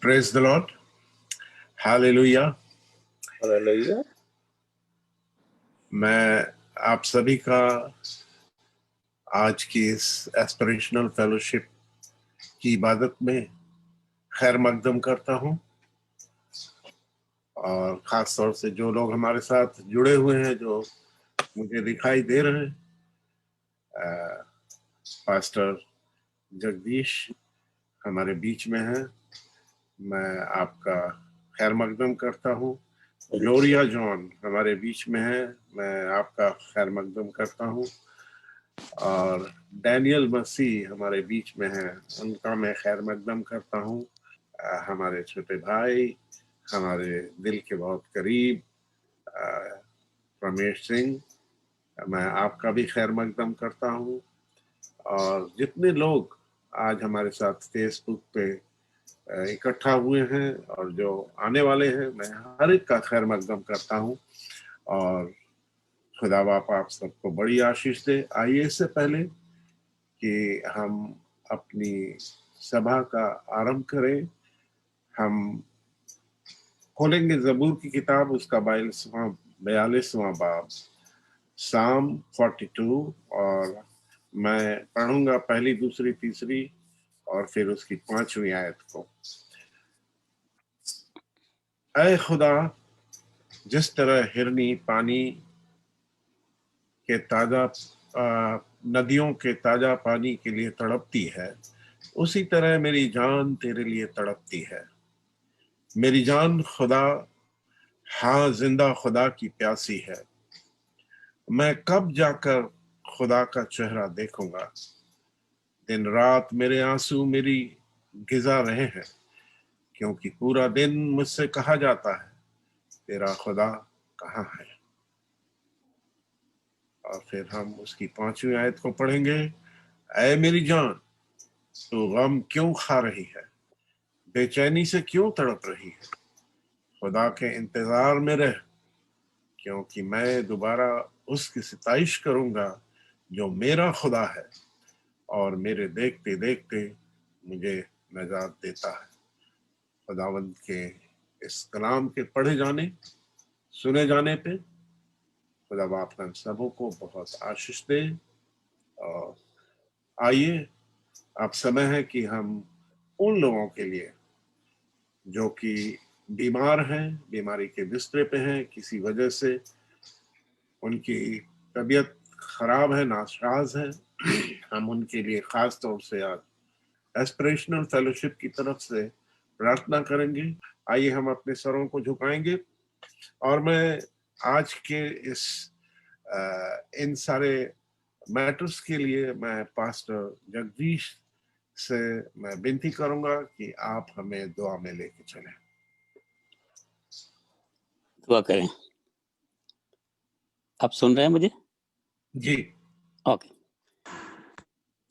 Praise the Lord, hallelujah. Hallelujah. मैं आप सभी का आज की इस एस्पिरेशनल फेलोशिप की इबादत में खैर मकदम करता हूं, और खास तौर से जो लोग हमारे साथ जुड़े हुए हैं, जो मुझे दिखाई दे रहे हैं, पास्टर जगदीश हमारे बीच में हैं, मैं आपका खैर मकदम करता हूं। ग्लोरिया जॉन हमारे बीच में है, मैं आपका खैर मकदम करता हूं। और डैनियल मसीह हमारे बीच में है, उनका मैं खैर मकदम करता हूं। हमारे छोटे भाई, हमारे दिल के बहुत करीब रमेश सिंह, मैं आपका भी खैर मकदम करता हूं। और जितने लोग आज हमारे साथ फेसबुक पे इकट्ठा हुए हैं और जो आने वाले हैं, मैं हर एक का खैर मकदम करता हूं। और खुदा बाप आप सबको बड़ी आशीष दे। आइए, इससे पहले कि हम अपनी सभा का आरंभ करें, हम खोलेंगे जबूर की किताब, उसका 42वां बाब, साम 42, और मैं पढ़ूंगा पहली, दूसरी, तीसरी और फिर उसकी 5वीं आयत को। ऐ खुदा, जिस तरह हिरनी पानी के ताजा नदियों के ताजा पानी के लिए तड़पती है, उसी तरह मेरी जान तेरे लिए तड़पती है। मेरी जान खुदा, हाँ जिंदा खुदा की प्यासी है। मैं कब जाकर खुदा का चेहरा देखूंगा। दिन रात मेरे आंसू मेरी गिजा रहे हैं, क्योंकि पूरा दिन मुझसे कहा जाता है, तेरा खुदा कहाँ है। और फिर हम उसकी 5वीं आयत को पढ़ेंगे। ऐ मेरी जान, तू गम क्यों खा रही है, बेचैनी से क्यों तड़प रही है। खुदा के इंतजार में रह, क्योंकि मैं दोबारा उसकी सिताइश करूंगा जो मेरा खुदा है और मेरे देखते देखते मुझे नजात देता है। खुदावंद के इस कलाम के पढ़े जाने, सुने जाने पे खुदा बाप हम सबों को बहुत आशीष दे। और आइए, अब समय है कि हम उन लोगों के लिए जो कि बीमार हैं, बीमारी के बिस्तरे पे हैं, किसी वजह से उनकी तबीयत खराब है, नासाज है, हम उनके लिए खास तौर से आज एस्पिरेशनल फेलोशिप की तरफ से प्रार्थना करेंगे। आइए हम अपने सरों को झुकाएंगे, और मैं आज के इन सारे मैटर्स के लिए मैं पास्टर जगदीश से मैं विनती करूंगा कि आप हमें दुआ में लेके चलें। दुआ करें। आप सुन रहे हैं मुझे? जी, ओके।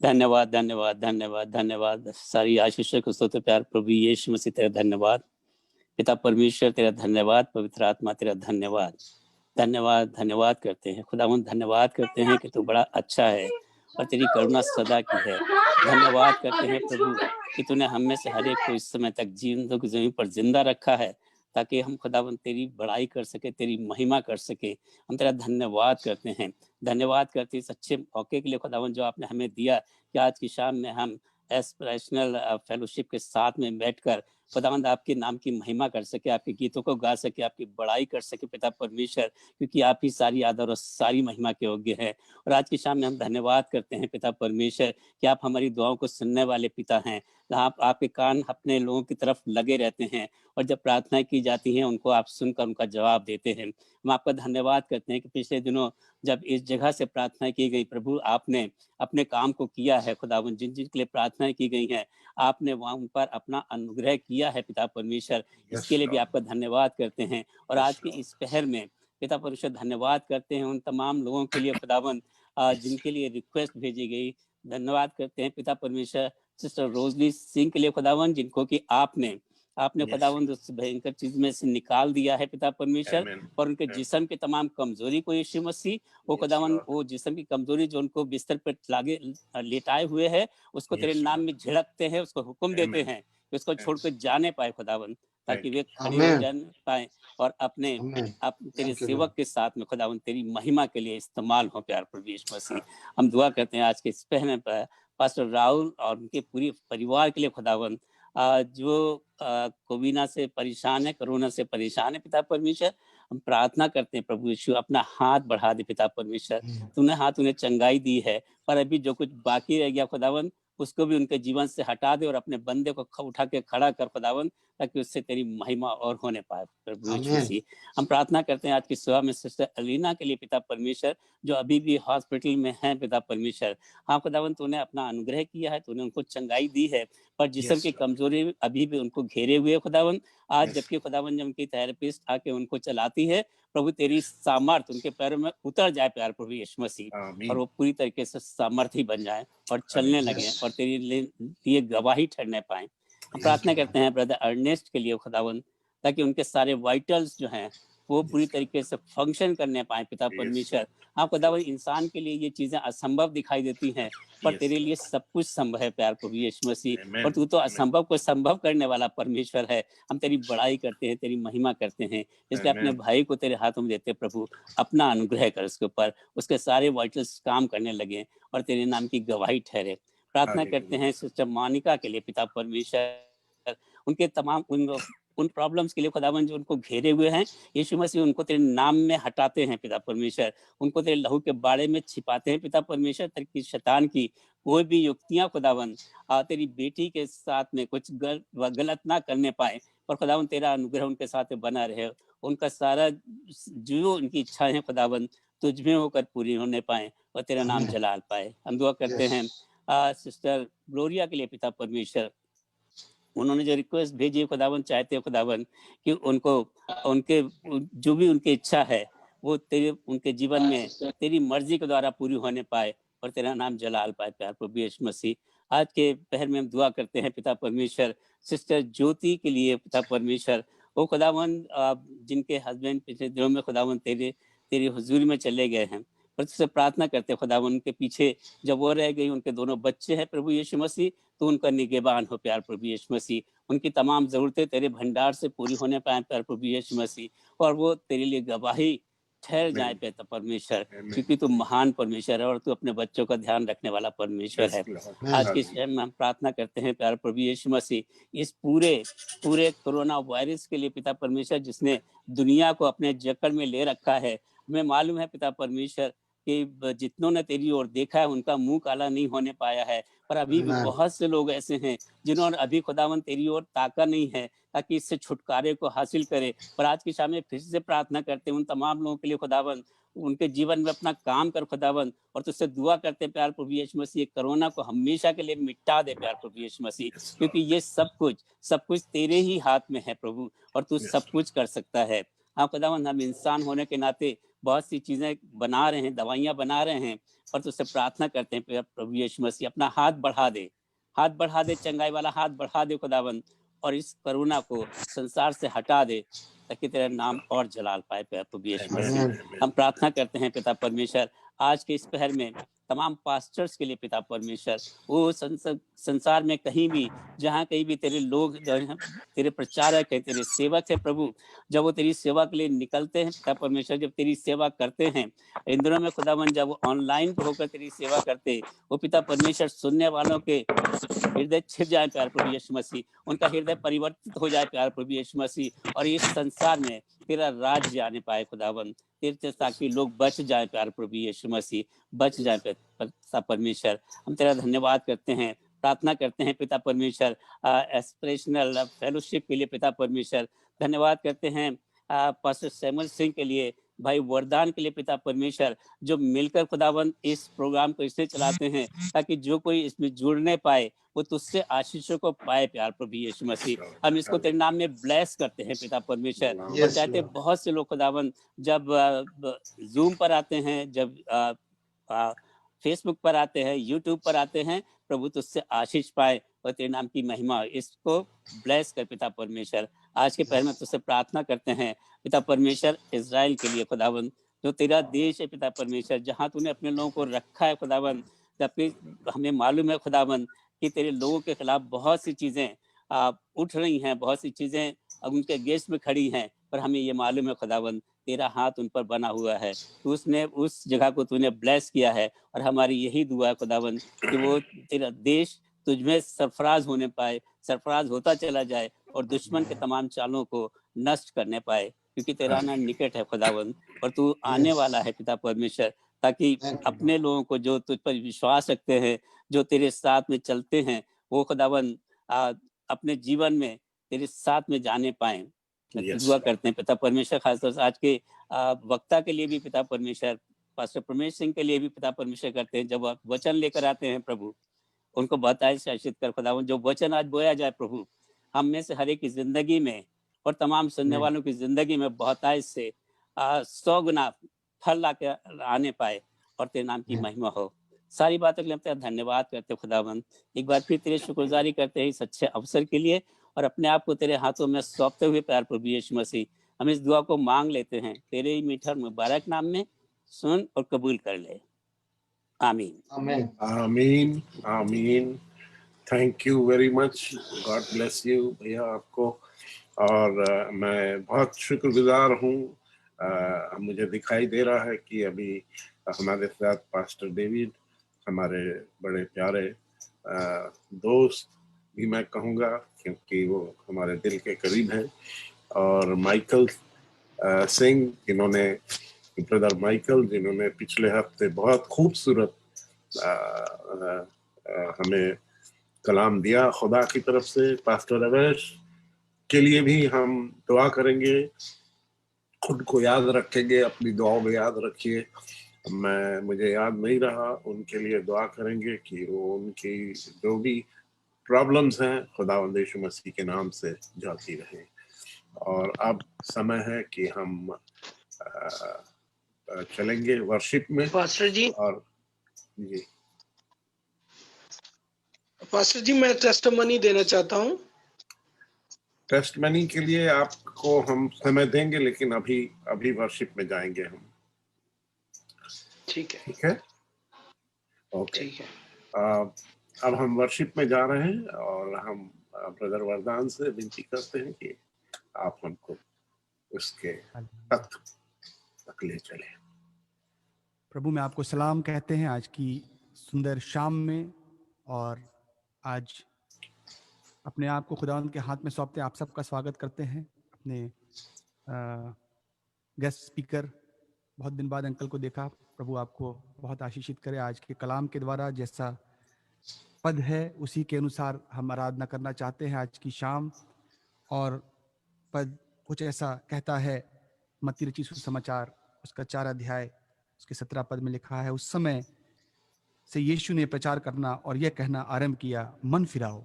धन्यवाद धन्यवाद धन्यवाद धन्यवाद। सारी आशीषों को स्तुति प्यार प्रभु यीशु मसीह तेरा धन्यवाद। पिता परमेश्वर तेरा धन्यवाद, पवित्र आत्मा तेरा धन्यवाद। धन्यवाद धन्यवाद करते हैं खुदावंद, धन्यवाद करते हैं कि तू बड़ा अच्छा है और तेरी करुणा सदा की है। धन्यवाद करते हैं प्रभु कि तूने हम में से हर एक को इस समय तक जीवन की जमीन पर जिंदा रखा है, ताकि हम खुदावंद तेरी बड़ाई कर सके, तेरी महिमा कर सके। हम तेरा धन्यवाद करते हैं। धन्यवाद करते इस अच्छे मौके के लिए खुदावंद जो आपने हमें दिया कि आज की शाम में हम एस्पिरेशनल फेलोशिप के साथ में बैठकर खुदावंद आपके नाम की महिमा कर सके, आपके गीतों को गा सके, आपकी बड़ाई कर सके पिता परमेश्वर, क्योंकि आप ही सारी आदर और सारी महिमा के योग्य है। और आज की शाम में हम धन्यवाद करते हैं पिता परमेश्वर कि आप हमारी दुआओं को सुनने वाले पिता हैं। आप आपके कान अपने लोगों की तरफ लगे रहते हैं, और जब प्रार्थनाएं की जाती हैं उनको आप सुनकर उनका जवाब देते हैं। हम आपका धन्यवाद करते हैं कि पिछले दिनों जब इस जगह से प्रार्थना की गई प्रभु, आपने अपने काम को किया है खुदावंद। जिन जिन के लिए प्रार्थनाएं की गई हैं आपने वहां उन पर अपना अनुग्रह किया है पिता परमेश्वर, इसके लिए भी आपका धन्यवाद करते हैं। और आज की इस पहर में पिता परमेश्वर धन्यवाद करते हैं उन तमाम लोगों के लिए खुदावंद जिनके लिए रिक्वेस्ट भेजी गई। धन्यवाद करते हैं पिता परमेश्वर सिस्टर रोजली सिंह के लिए खुदावंद, जिनको कि आपने खुदावंद उस भयंकर चीज में से निकाल दिया है पिता परमेश्वर, और उनके जिस्म की तमाम कमजोरी को यीशु मसीह वो खुदावंद वो जिस्म की कमजोरी जो उनको बिस्तर पर लागे लेटाए हुए है उसको तेरे नाम में झिड़कते हैं, उसको हुक्म देते हैं कि उसको छोड़कर जाने पाए खुदावन, ताकि वे खड़े हो आमीन जाने पाए और अपने आमीन तेरे थैंक यू सेवक के साथ में खुदावन तेरी महिमा के लिए इस्तेमाल हो प्यार प्रभु यीशु मसीह। हम दुआ करते हैं आज के इस पहले पर पास्टर राहुल और उनके पूरे परिवार के लिए खुदावन, जो कोविना से परेशान है, कोरोना से परेशान है पिता परमेश्वर, हम प्रार्थना करते हैं प्रभु यीशु अपना हाथ बढ़ा दे पिता परमेश्वर। तूने हाथ उन्हें चंगाई दी है, पर अभी जो कुछ बाकी रह गया खुदावन उसको भी उनके जीवन से हटा दे और अपने बंदे को उठा के खड़ा कर खुदावन, ताकि उससे तेरी महिमा और होने पाए प्रभु यीशु आमीन मसीह। हम प्रार्थना करते हैं आज की सुबह में सिस्टर अलीना के लिए पिता परमेश्वर, जो अभी भी हॉस्पिटल में है पिता परमेश्वर। हाँ खुदावन, तूने अपना अनुग्रह किया है, तूने उनको चंगाई दी है, पर जिस्म की कमजोरी अभी भी उनको घेरे हुए खुदावन। आज जबकि खुदावन जब उनकी थेरेपिस्ट आके उनको चलाती है, प्रभु तेरी सामर्थ उनके पैरों में उतर जाए प्यार प्रभु यीशु मसीह, और वो पूरी तरीके से सामर्थी बन जाए और चलने लगे और तेरी लिए गवाही ठहरने पाए। हम प्रार्थना करते हैं ब्रदर अर्नेस्ट के लिए खुदावन, ताकि उनके सारे वाइटल्स जो हैं वो पूरी तरीके से फंक्शन करने पाए पिता परमेश्वर। हाँ खुदावन, इंसान के लिए ये चीजें असंभव दिखाई देती हैं, पर तेरे लिए सब कुछ संभव है प्यार प्रभु यीशु मसीह, और तू तो असंभव को संभव करने वाला परमेश्वर है। हम तेरी बड़ाई करते हैं, तेरी महिमा करते हैं, इसलिए अपने भाई को तेरे हाथों में देते प्रभु, अपना अनुग्रह कर उसके ऊपर, उसके सारे वाइटल्स काम करने लगे और तेरे नाम की गवाही ठहरे। प्रार्थना करते हैं सिस्टर मोनिका के लिए पिता परमेश्वर, उनके तमाम उन प्रॉब्लम्स के लिए खुदावन जो उनको घेरे हुए हैं, यीशु मसीह उनको तेरे नाम में हटाते हैं पिता परमेश्वर, उनको तेरे लहू के बाड़े में छिपाते हैं पिता परमेश्वर, ताकि शैतान की कोई भी युक्तियां खुदावन तेरी बेटी के साथ में कुछ गलत ना करने पाए, और खुदावन तेरा अनुग्रह उनके साथ बना रहे, उनका सारा जो उनकी इच्छाएं हैं खुदावन तुझ में होकर पूरी होने पाए और तेरा नाम जलाल पाए। हम दुआ करते हैं सिस्टर ग्लोरिया के लिए पिता परमेश्वर, उन्होंने जो रिक्वेस्ट भेजी है खुदावन, चाहते हैं खुदावन कि उनको उनके जो भी उनकी इच्छा है वो तेरे उनके जीवन में तेरी मर्जी के द्वारा पूरी होने पाए और तेरा नाम जलाल पाए प्यार प्रभु यीशु मसीह। आज के पहर में हम दुआ करते हैं पिता परमेश्वर सिस्टर ज्योति के लिए पिता परमेश्वर, वो खुदावन जिनके हस्बैंड पिछले दिनों में खुदावन तेरी हुजूरी में चले गए हैं, पर तुझसे प्रार्थना करते हैं खुदावन उनके पीछे जब वो रह गई, उनके दोनों बच्चे हैं प्रभु यीशु मसीह, तो उनका निगहबान हो प्यार प्रभु यीशु मसीह, उनकी तमाम जरूरतें तेरे भंडार से पूरी होने पाए प्यार प्रभु यीशु मसीह, और वो तेरे लिए गवाही ठहर जाए पिता परमेश्वर, क्योंकि तू महान परमेश्वर है और तू अपने बच्चों का ध्यान रखने वाला परमेश्वर है। आज के समय में हम प्रार्थना करते हैं प्यार प्रभु यीशु मसीह, इस पूरे कोरोना वायरस के लिए पिता परमेश्वर, जिसने दुनिया को अपने जकड़ में ले रखा है। हमें मालूम है पिता परमेश्वर कि जितनों ने तेरी ओर देखा है उनका मुंह काला नहीं होने पाया है, पर अभी भी बहुत से लोग ऐसे हैं जिन्होंने अभी खुदावन तेरी ओर ताका नहीं है ताकि इससे छुटकारे को हासिल करे। पर आज की शाम में फिर से प्रार्थना करते हैं उन तमाम लोगों के लिए खुदावन, उनके जीवन में अपना काम कर खुदावन, और तुझसे दुआ करते हैं प्यार प्रभु यीशु मसीह, कोरोना को हमेशा के लिए मिटा दे प्यार प्रभु यीशु मसीह, क्योंकि ये सब कुछ तेरे ही हाथ में है प्रभु, और तू सब कुछ कर सकता है। हाँ खुदावन, हम इंसान होने के नाते बहुत सी चीजें बना रहे हैं, दवाइयां बना रहे हैं, और तुझसे प्रार्थना करते हैं प्रभु यीशु मसीह, अपना हाथ बढ़ा दे, चंगाई वाला हाथ बढ़ा दे खुदावन, और इस कोरोना को संसार से हटा दे, ताकि तेरा नाम और जलाल पाए प्रभु यीशु मसीह। हम प्रार्थना करते हैं पिता परमेश्वर आज के इस पहर में तमाम पास्टर्स के लिए पिता परमेश्वर, वो संसार में कहीं भी जहाँ कहीं भी तेरे लोग तेरे प्रचारक है, तेरे सेवक है प्रभु, जब वो तेरी सेवा के लिए निकलते हैं पिता परमेश्वर, जब तेरी सेवा करते हैं इन दिनों में खुदावन, जब वो ऑनलाइन होकर तेरी सेवा करते, वो पिता परमेश्वर सुनने वालों के हृदय छिप जाए प्यार प्रभु यीशु मसीह, उनका हृदय परिवर्तित हो जाए प्यार प्रभु यीशु मसीह, और इस संसार में तेरा राज्य आने पाए खुदावन, तेरे ताकि लोग बच जाए प्यार प्रभु यीशु मसीह, बच जाए पिता परमेश्वर। हम तेरा धन्यवाद करते हैं, प्रार्थना करते हैं पिता परमेश्वर एस्पिरेशनल फेलोशिप के लिए पिता परमेश्वर, धन्यवाद करते हैं पास्टर सैमुअल सिंह के लिए, भाई वरदान के लिए पिता परमेश्वर, जो मिलकर खुदावन इस प्रोग्राम को इसलिए चलाते हैं ताकि जो कोई इसमें जुड़ने पाए वो तुझसे आशीषों को पाए प्यार प्रभु यीशु मसीह। हम इसको तेरे नाम में ब्लेस करते हैं पिता परमेश्वर, और चाहते बहुत से लोग खुदावन जब जूम पर आते हैं, जब फेसबुक पर आते हैं, यूट्यूब पर आते हैं, प्रभु तुझसे आशीष पाए और तेरे नाम की महिमा, इसको ब्लेस कर पिता परमेश्वर। आज के पहर में तुझसे प्रार्थना करते हैं पिता परमेश्वर इजराइल के लिए खुदावन, जो तेरा देश है पिता परमेश्वर, जहाँ तूने अपने लोगों को रखा है खुदावन, जबकि हमें मालूम है खुदावन कि तेरे लोगों के खिलाफ बहुत सी चीजें उठ रही हैं, बहुत सी चीजें अब उनके गेस्ट में खड़ी हैं, पर हमें ये मालूम है खुदावंद तेरा हाथ उन पर बना हुआ है, तो उसने उस जगह को तूने ब्लेस किया है। और हमारी यही दुआ है खुदावंद कि वो तेरा देश तुझमें सरफराज होने पाए, सरफराज होता चला जाए और दुश्मन के तमाम चालों को नष्ट करने पाए, क्योंकि तेरा आना निकट है खुदावंद, और तू आने वाला है पिता परमेश्वर, ताकि अपने लोगों को जो तुझ पर विश्वास रखते हैं, जो तेरे साथ में चलते हैं, वो खुदावंद अपने जीवन में तेरे साथ में जाने पाए। दुआ करते हैं पिता परमेश्वर, खासतौर से आज के वक्ता के लिए भी पिता परमेश्वर, पास्टर परमेश सिंह के लिए भी पिता परमेश्वर करते हैं, जब आप वचन लेकर आते हैं प्रभु, उनको बहुतायत से आशीष कर खुदावंद, जो वचन आज बोया जाए प्रभु, हम में से हर एक की जिंदगी में और तमाम सुनने वालों की जिंदगी में बहुतायत से 100 गुना फल लाकर आने पाए और तेरे नाम की महिमा हो। सारी बातों के लिए हम तेरा धन्यवाद करते हैं खुदावंद, एक बार फिर तेरे शुक्रगुजारी करते हैं इस अच्छे अवसर के लिए, और अपने आप को तेरे हाथों में सौंपते हुए प्यार प्रभु यीशु मसीह, हम इस दुआ को मांग लेते हैं तेरे ही मीठा और मुबारक नाम में, सुन और कबूल कर ले, आमीन। आमीन आमीन आमीन। Thank you very much, God bless you भैया आपको। और मैं बहुत शुक्रगुजार हूँ। मुझे दिखाई दे रहा है कि अभी हमारे साथ पास्टर डेविड, हमारे बड़े प्यारे दोस्त भी मैं कहूँगा, क्योंकि वो हमारे दिल के करीब हैं, और माइकल सिंह, जिन्होंने ब्रदर माइकल, जिन्होंने पिछले हफ्ते बहुत खूबसूरत हमें कलाम दिया खुदा की तरफ से। पास्टर अवैश के लिए भी हम दुआ करेंगे, खुद को याद रखेंगे, अपनी दुआओं में याद रखिए। मुझे याद नहीं रहा, उनके लिए दुआ करेंगे कि वो उनकी जो भी प्रॉब्लम्स हैं खुदावंद यीशु मसीह के नाम से जाती रहे। और अब समय है कि हम चलेंगे वर्शिप में। पास्टर जी, और जी पास्टर जी, मैं टेस्टमनी देना चाहता हूँ। टेस्टमनी के लिए आपको हम समय देंगे, लेकिन अभी वर्शिप में जाएंगे हम। ठीक है, ठीक है, ओके। ठीक है। अब हम वर्शिप में जा रहे हैं, और हम ब्रदर वरदान से विनती करते हैं कि आप हमको उसके तत्व तक ले चले। प्रभु में आपको सलाम कहते हैं आज की सुंदर शाम में, और आज अपने आप को खुदावंद के हाथ में सौंपते आप सबका स्वागत करते हैं। अपने गेस्ट स्पीकर, बहुत दिन बाद अंकल को देखा, प्रभु आपको बहुत आशीषित करे। आज के कलाम के द्वारा जैसा पद है उसी के अनुसार हम आराधना करना चाहते हैं आज की शाम। और पद कुछ ऐसा कहता है, मत्ती रचित सुसमाचार उसका 4 अध्याय उसके 17 पद में लिखा है, उस समय से यीशु ने प्रचार करना और यह कहना आरंभ किया, मन फिराओ,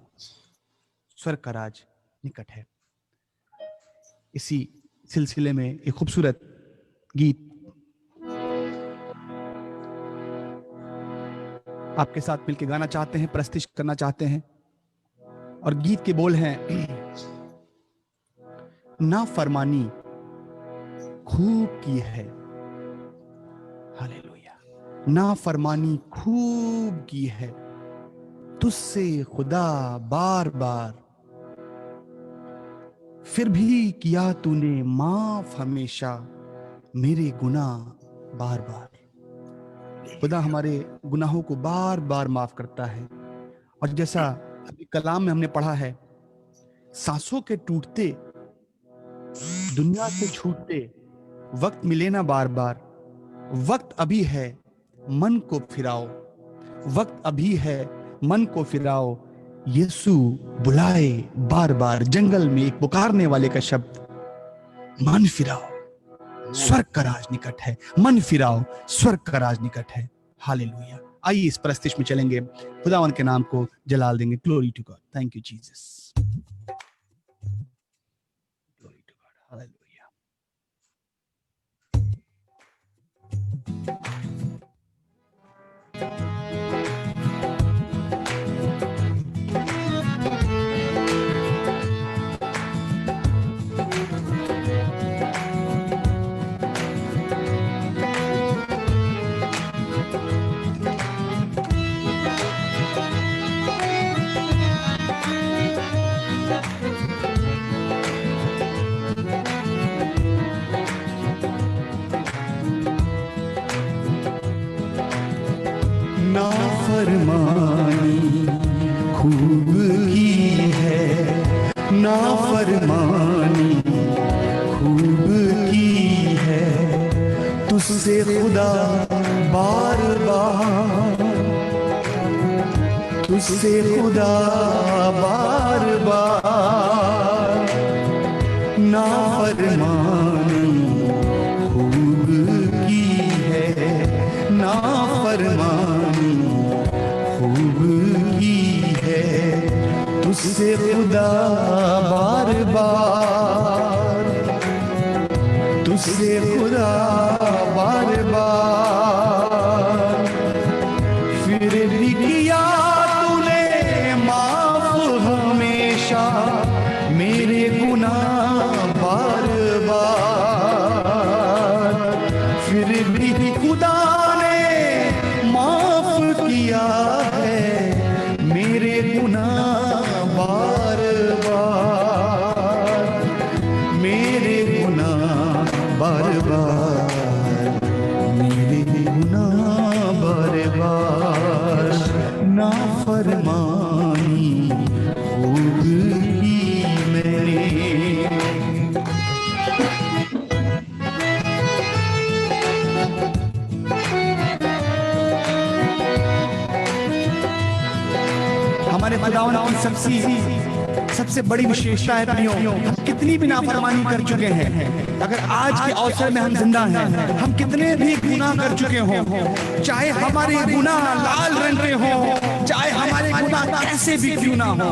स्वर्ग का राज निकट है। इसी सिलसिले में एक खूबसूरत गीत आपके साथ मिलकर गाना चाहते हैं, प्रस्तुत करना चाहते हैं। और गीत के बोल हैं, ना फरमानी खूब की है, हालेलुया, ना फरमानी खूब की है, तुझसे खुदा बार बार, फिर भी किया तूने माफ हमेशा मेरे गुनाह बार बार। खुदा हमारे गुनाहों को बार बार माफ करता है। और जैसा अभी कलाम में हमने पढ़ा है, सांसों के टूटते, दुनिया से छूटते, वक्त मिले ना बार बार, वक्त अभी है मन को फिराओ, वक्त अभी है मन को फिराओ, यीशु बुलाए बार बार। जंगल में एक पुकारने वाले का शब्द, मन फिराओ स्वर्ग का राज निकट है, मन फिराओ स्वर्ग का राज निकट है, हालेलुया। आइए इस प्रस्तिश में चलेंगे, खुदावन के नाम को जलाल देंगे। Glory to God, thank you Jesus, glory to God, hallelujah. नाफरमानी खूब की है, नाफरमानी खूब की है, तुझसे खुदा बार बार, तुझसे खुदा बार बार, नाफरमानी खूब की है, नाफरमानी खूब की है, तुझसे खुदा बार बार, तुझसे खुदा बार बार। फिर भी किया तूने माफ हमेशा मेरे गुनाह बार बार, फिर भी खुदा ने माफ किया है मेरे गुनाह बार बार, मेरे गुनाह बार बार, मेरे गुनाह बार बार, नाफरमानी खूब की मैंने। हमारे खुदावंद की सबसे बड़ी विशेषता है प्रियो, हम कितनी भी नाफरमानी कर चुके हैं, अगर आज के अवसर में हम जिंदा हैं, हम कितने भी गुनाह कर चुके हों, चाहे हमारे गुनाह लाल रंग के हों, चाहे हमारे गुनाह कैसे भी क्यों ना हो,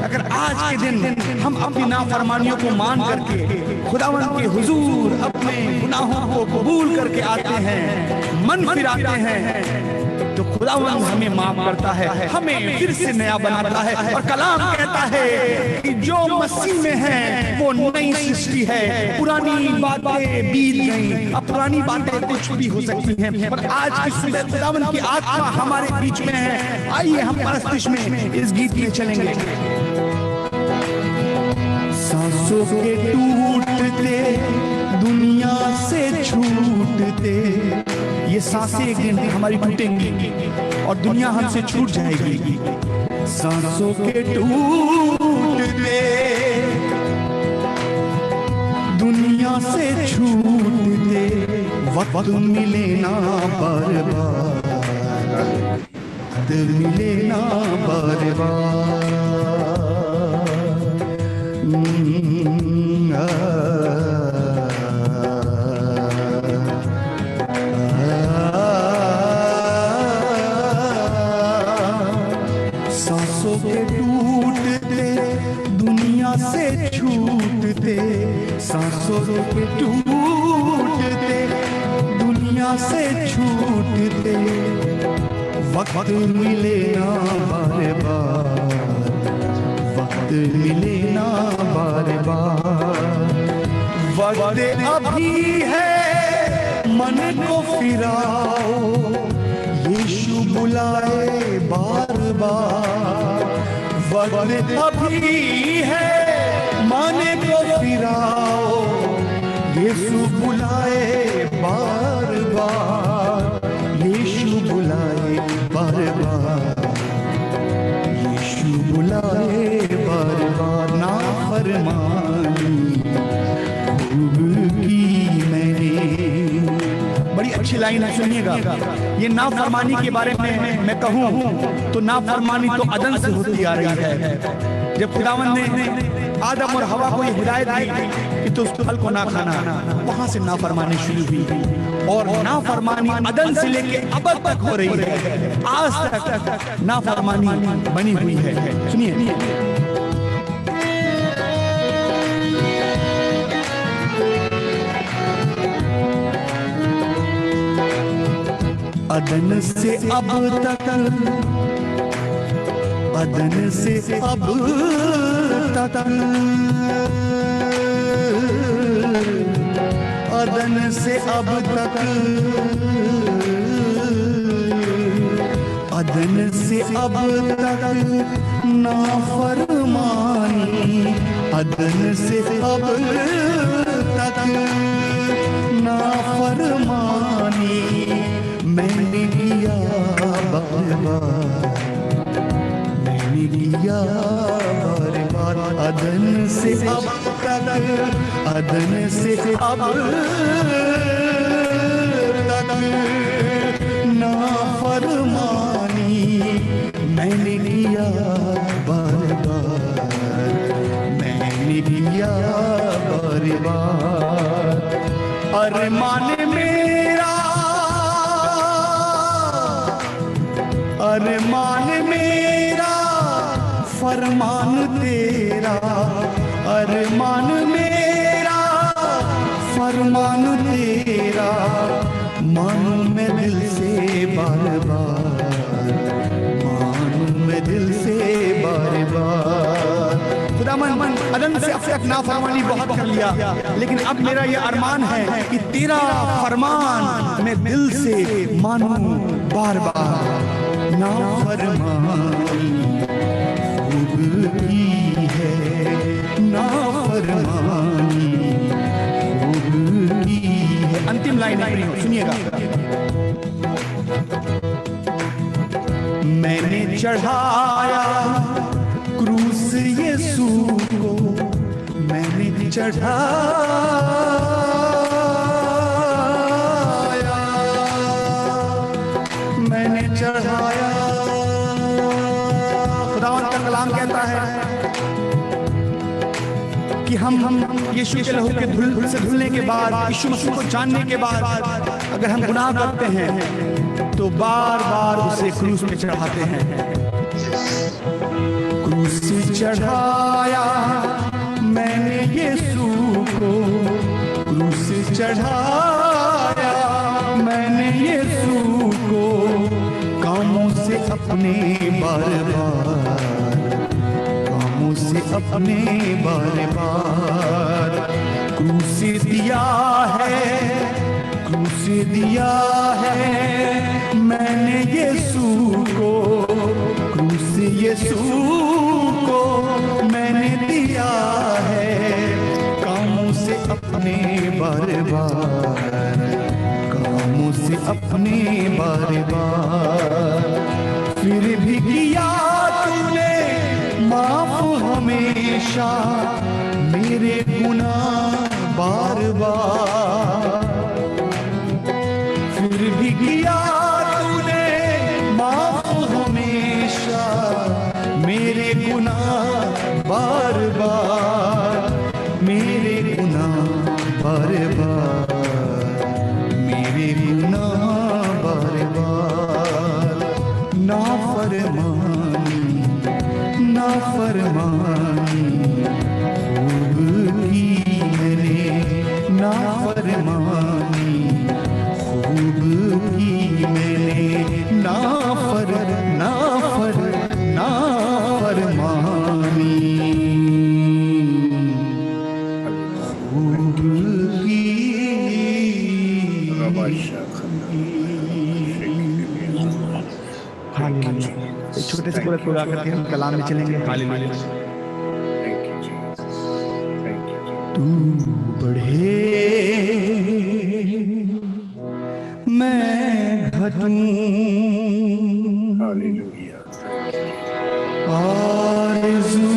अगर आज के दिन हम अपनी नाफरमानियों को मान करके खुदावंद के हुजूर अपने गुनाहों को कबूल करके आते हैं, मन फिराते हैं, तो खुदावंद हमें माफ करता है, हमें फिर से नया बनाता है। और कलाम कहता है कि जो मसीह में है वो नई सृष्टि है, पुरानी बातें बीत गई, अब पुरानी बातें कुछ भी हो सकती हैं, पर आज की सुबह खुदावंद की आत्मा हमारे बीच में है। आइए हम परस्तिश में इस गीत में चलेंगे। सांसों के टूटते दुनिया से छूटते, ये सांसें एक दिन हमारी टूटेंगी और दुनिया हमसे छूट जाएगी। सांसों के टूटते दुनिया से छूटते, वक्त मिले ना बार बार, वक्त मिले ना बार बार, सांसों के टूटते दुनिया से छूटते, सांसों के टूटते दुनिया से छूटते, वक्त मिले ना बार बार, वक्त मिले ना बार बार, वक्त अभी है मन को फिराओ, यीशु बुलाए बार बार, वक्त अभी है मन को फिराओ, यीशु बुलाए बार बार, यीशु बुलाए बार बार, यीशु बुलाए बार बार, नाफरमानी खूब की मैंने। बड़ी अच्छी लाइन है, सुनिएगा। ये नाफरमानी के बारे में मैं कहूँ तो नाफरमानी तो अदन से होती आ रही है। जब खुदावंद ने आदम और हवा को ये हिदायत दी कि तो उस फल को ना खाना, वहां से नाफरमानी शुरू हुई और नाफरमानी अदन से लेके अब तक हो रही है, आज तक नाफरमानी बनी हुई है। सुनिए, अदन से अब तक, अदन से अब तक, अदन से अब तक, अदन से अब तक नाफरमानी, अदन से अब तक नाफरमानी मैंने किया बार बार मैंने किया बार बार, अदन से अब तक, अदन से अब तक नाफरमानी मैंने किया बार बार, मैंने किया बार बार। अरमान मेरा, अरमान मेरा फरमान तेरा, अरमान मेरा फरमान तेरा, मानूं मैं दिल से बार बार, मानूं मैं दिल से बार बार। खुदावन अदन से अब तक नाफरमानी बहुत कर लिया, लेकिन अब मेरा ये अरमान है कि तेरा फरमान मैं दिल से मानूं बार बार। नाफरमानी खूब की है, नाफरमानी खूब की है। अंतिम लाइन है, सुनिएगा। मैंने चढ़ाया क्रूस यीशु को, मैंने चढ़ाया, मैंने चढ़ाया। खुदावंद का कलाम कहता है कि हम यीशु के लहू के धूल से धुलने के बाद, यीशु मसीह को जानने के बाद अगर हम गुनाह करते हैं तो बार बार उसे क्रूस पे चढ़ाते हैं। क्रूस चढ़ाया मैंने यीशु को, क्रूस चढ़ाया मैंने यीशु को, कामों से अपने बार बार, कामों से अपने बार बार। क्रूस दिया है, क्रूस दिया है मैंने यीशु को, क्रूस यीशु को मैंने दिया है, कामों से अपने बार बार, कामों से अपने बार बार। फिर भी किया तूने माफ हमेशा मेरे गुनाह बार बार, फिर भी किया तूने माफ हमेशा मेरे गुनाह बार बार, मेरे गुनाह बार बार, मेरे गुनाह बार बार। नाफरमानी, नाफरमानी खूब की मैंने, नाफरमानी खूब की मैंने, नाफर नाफर नाफरमानी खूब की। हालेलुया। छोटे से पूरा पूरा करके हम कलाम में चलेंगे। हालेलुया। तू बढ़े मैं घटूं, हालेलुया। आरज़ू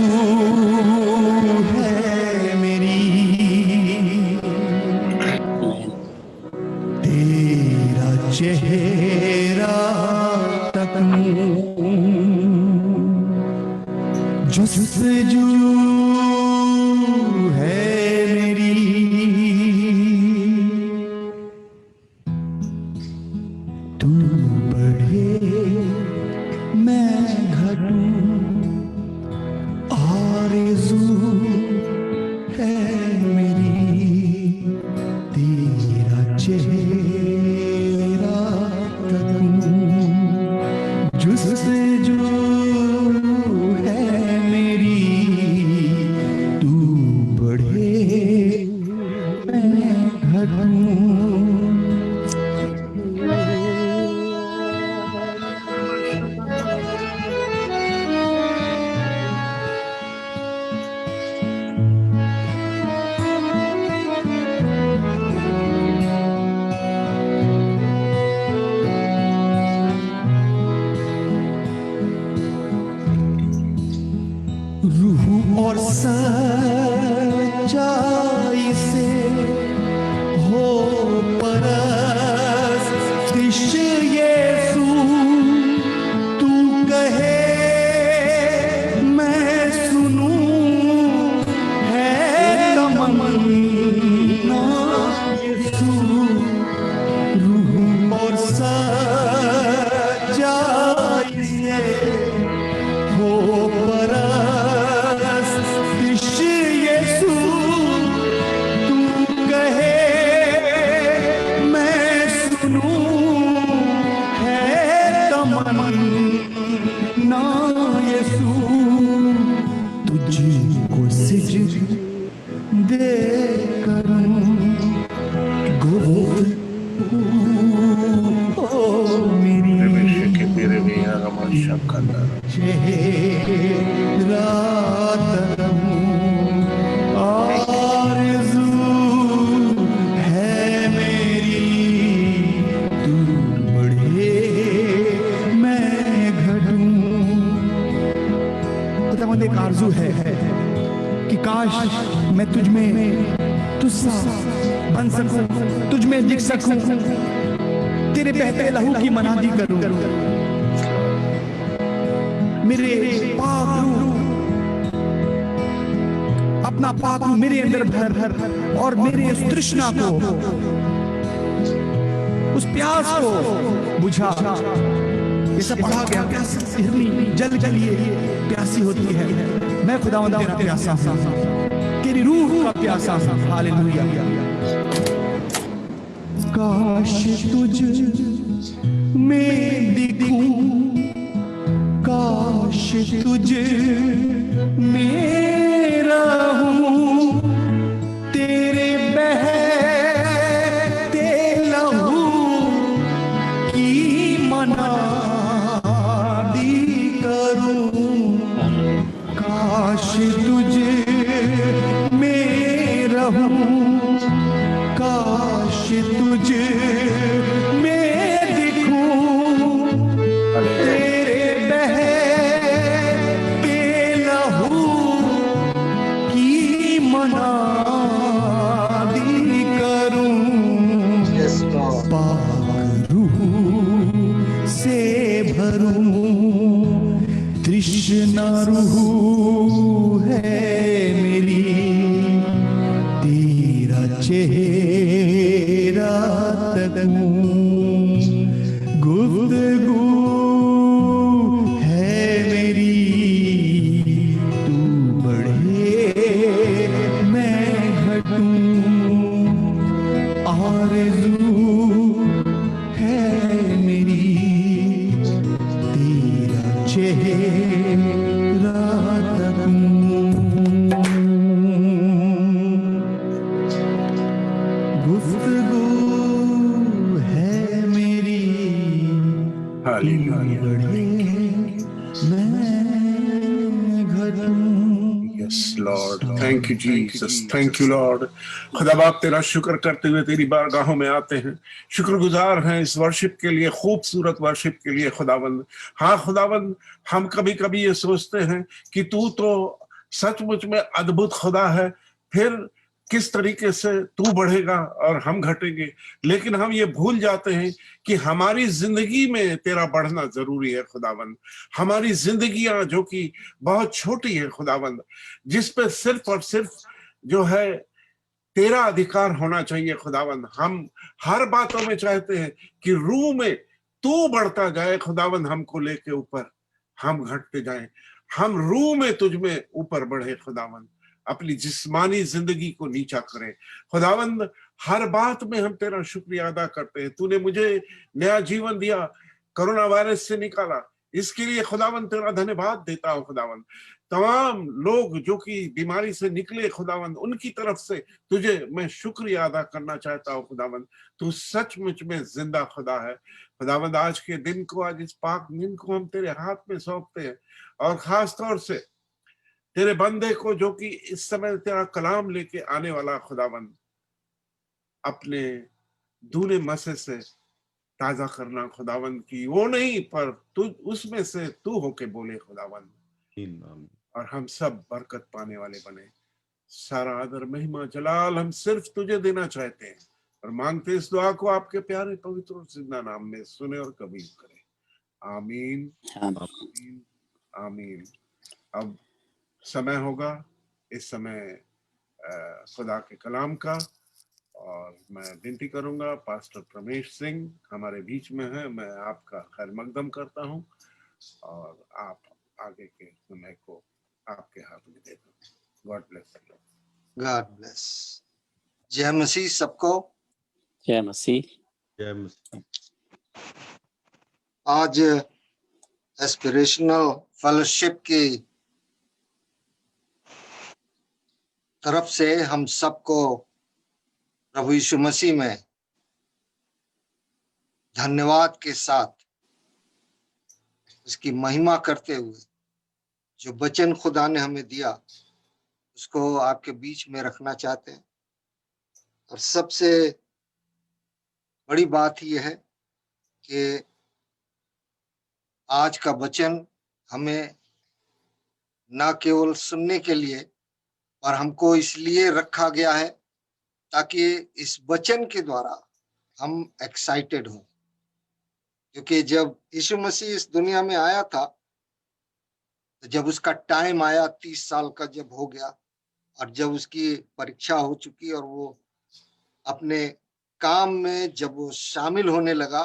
है मेरी तेरा चेहरा तकूं, जुस्तजू है मेरी तू बढ़े मैं घटूं, आरज़ू है मेरी तेरा चेहरा तकूं, जुस्तजू है मेरी तू बढ़े मैं घटूं। रूह और सच्चाई से हो परस्तिश यीशु, तू कहे मैं सुनूं, है तमन्ना यीशु। रूह और सच्चाई से हो परस्तिश यीशु, तू कहे मैं सुनूं, है तमन्ना यीशु। तुझको सिजदे करूं, गोद ओ मेरी मेरे भी रमाशा करना चेहरा तरहूं, आरज़ू है मेरी तू बढ़े मैं घटूं। खुदावंद एक आरज़ू है कि काश मैं तुझ में तुझसा बन सकूं, तुझ में दिख सकूं, तेरे बहते लहू की मनादी करूं। मेरे पाक रूह, अपना पाक रूह मेरे अंदर भर और मेरे उस तृष्णा को, उस प्यास को बुझा। ये सब पढ़ा गया, हिरनी जल के लिए प्यासी होती है। मैं खुदावंद तेरा प्यासा हूं, तेरी रूह का प्यासा हूं। हालेलुया। काश तुझ में दिखूं, काश तुझ में रहूं, तेरे बहते लहू की मनादी करूं। काश तुझ में रहूं, काश तुझ में दिखूं, तेरे बहते लहू की मनादी करूं। पाक रूह से भरूं, तृष्णा रूह है मेरी, तेरा चेहरा तकूं। गुफ्तगू है मेरी, तू बढ़े मैं घटूं। आरज़ू है मेरी, तेरा चेहरा तकूं। गुफ्तगू है मेरी, हालेलुया। बढ़े मैं घटूं। Yes Lord, thank you Jesus, thank you Lord. खुदा बाप तेरा शुक्र करते हुए तेरी बारगाहों में आते हैं, शुक्रगुजार हैं इस वर्शिप के लिए, खूबसूरत वर्शिप के लिए खुदावंद। हाँ खुदावंद, हम कभी कभी ये सोचते हैं कि तू तो सचमुच में अद्भुत खुदा है, फिर किस तरीके से तू बढ़ेगा और हम घटेंगे। लेकिन हम ये भूल जाते हैं कि हमारी जिंदगी में तेरा बढ़ना जरूरी है खुदावंद। हमारी जिंदगियां जो कि बहुत छोटी है खुदावंद, जिस पे सिर्फ और सिर्फ जो है तेरा अधिकार होना चाहिए खुदावंद। हम हर बातों में चाहते हैं कि रूह में तू बढ़ता जाए खुदावंद, हमको लेके ऊपर, हम घटते जाएं। हम रूह में तुझ में ऊपर बढ़े खुदावंद, अपनी जिस्मानी जिंदगी को नीचा करें खुदावंद। हर बात में हम तेरा शुक्रिया अदा करते हैं। तूने मुझे नया जीवन दिया, कोरोना वायरस से निकाला, इसके लिए खुदावंद तेरा धन्यवाद देता हूं खुदावंद। तमाम लोग जो कि बीमारी से निकले खुदावंद, उनकी तरफ से तुझे मैं शुक्रिया अदा करना चाहता हूं खुदावंद। तू सचमुच में जिंदा खुदा है खुदावंद। आज के दिन को, आज इस पाक दिन को हम तेरे हाथ में सौंपते हैं, और खास तौर से तेरे बंदे को जो कि इस समय तेरा कलाम लेके आने वाला खुदावंद, अपने दूने मसे से ताजा करना खुदावंद की, वो नहीं पर तू उसमें से तू होके बोले खुदावंद। और हम सब बरकत पाने वाले बने। सारा आदर महिमा जलाल हम सिर्फ तुझे देना चाहते हैं और मांगते इस दुआ को आपके प्यारे पवित्र और जिंदा नाम में सुने और कबूल करें। आमीन आमीन। आमीन आमीन। अब समय होगा इस समय खुदा के कलाम का, और मैं विनती करूंगा पास्टर प्रमेश सिंह हमारे बीच में है, मैं आपका खैर मकदम करता हूं और आप आगे के समय को आपके हाथ में दे दो। God bless you. God bless. जय मसीह सबको। जय मसीह। जय मसीह। आज एस्पिरेशनल फेलोशिप की तरफ से हम सबको प्रभु यीशु मसीह में धन्यवाद के साथ उसकी महिमा करते हुए जो वचन खुदा ने हमें दिया उसको आपके बीच में रखना चाहते हैं। और सबसे बड़ी बात यह है कि आज का वचन हमें ना केवल सुनने के लिए और हमको इसलिए रखा गया है ताकि इस वचन के द्वारा हम एक्साइटेड हों, क्योंकि जब यीशु मसीह इस दुनिया में आया था तो जब उसका टाइम आया 30 साल का जब हो गया और जब उसकी परीक्षा हो चुकी और वो अपने काम में जब वो शामिल होने लगा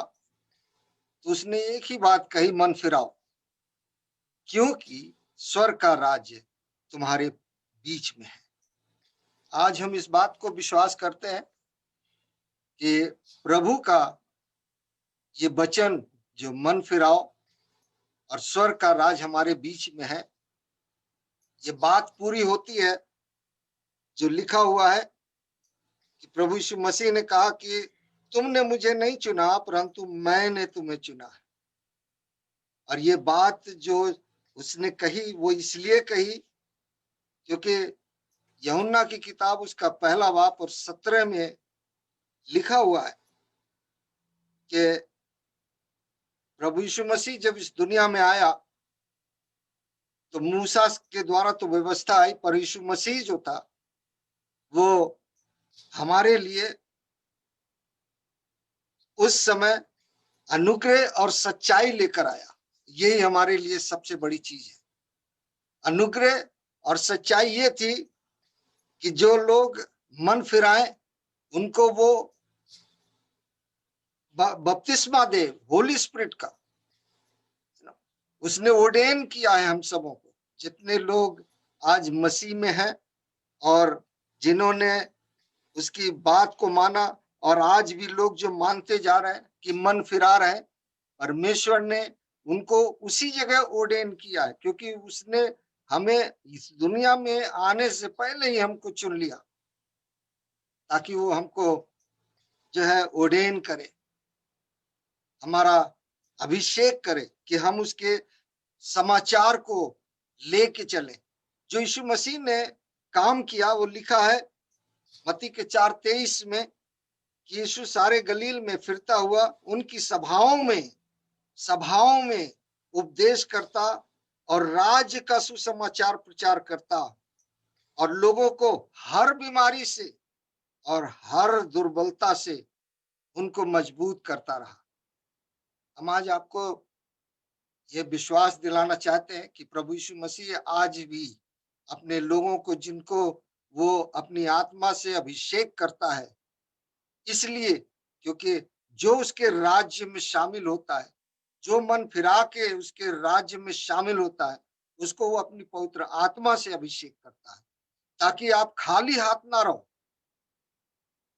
तो उसने एक ही बात कही, मन फिराओ, क्योंकि स्वर्ग का राज्य तुम्हारे बीच में है। आज हम इस बात को विश्वास करते हैं कि प्रभु का ये वचन जो मन फिराओ और स्वर्ग का राज हमारे बीच में है, ये बात पूरी होती है जो लिखा हुआ है कि प्रभु यीशु मसीह ने कहा कि तुमने मुझे नहीं चुना परंतु मैंने तुम्हें चुना है। और ये बात जो उसने कही वो इसलिए कही क्योंकि यूहन्ना की किताब उसका पहला बाब और 17 में लिखा हुआ है कि प्रभु यीशु मसीह जब इस दुनिया में आया तो मूसा के द्वारा तो व्यवस्था आई, पर यीशु मसीह जो था वो हमारे लिए उस समय अनुग्रह और सच्चाई लेकर आया। यही हमारे लिए सबसे बड़ी चीज है। अनुग्रह और सच्चाई ये थी कि जो लोग मन फिराएं उनको वो बपतिस्मा दे होली स्पिरिट का। उसने ऑर्डेन किया है हम सबों को, जितने लोग आज मसीह में हैं और जिन्होंने उसकी बात को माना, और आज भी लोग जो मानते जा रहे हैं कि मन फिरा रहे हैं, परमेश्वर ने उनको उसी जगह ऑर्डेन किया है, क्योंकि उसने हमें इस दुनिया में आने से पहले ही हमको चुन लिया ताकि वो हमको जो है ऑर्डेन करे, हमारा अभिषेक करे कि हम उसके समाचार को लेके चले। जो यीशु मसीह ने काम किया वो लिखा है मत्ती के 4:23 में कि यीशु सारे गलील में फिरता हुआ उनकी सभाओं में उपदेश करता और राज्य का सुसमाचार प्रचार करता और लोगों को हर बीमारी से और हर दुर्बलता से उनको मजबूत करता रहा। हम आज आपको ये विश्वास दिलाना चाहते हैं कि प्रभु यीशु मसीह आज भी अपने लोगों को, जिनको वो अपनी आत्मा से अभिषेक करता है, इसलिए क्योंकि जो उसके राज्य में शामिल होता है, जो मन फिरा के उसके राज्य में शामिल होता है, उसको वो अपनी पवित्र आत्मा से अभिषेक करता है ताकि आप खाली हाथ ना रहो,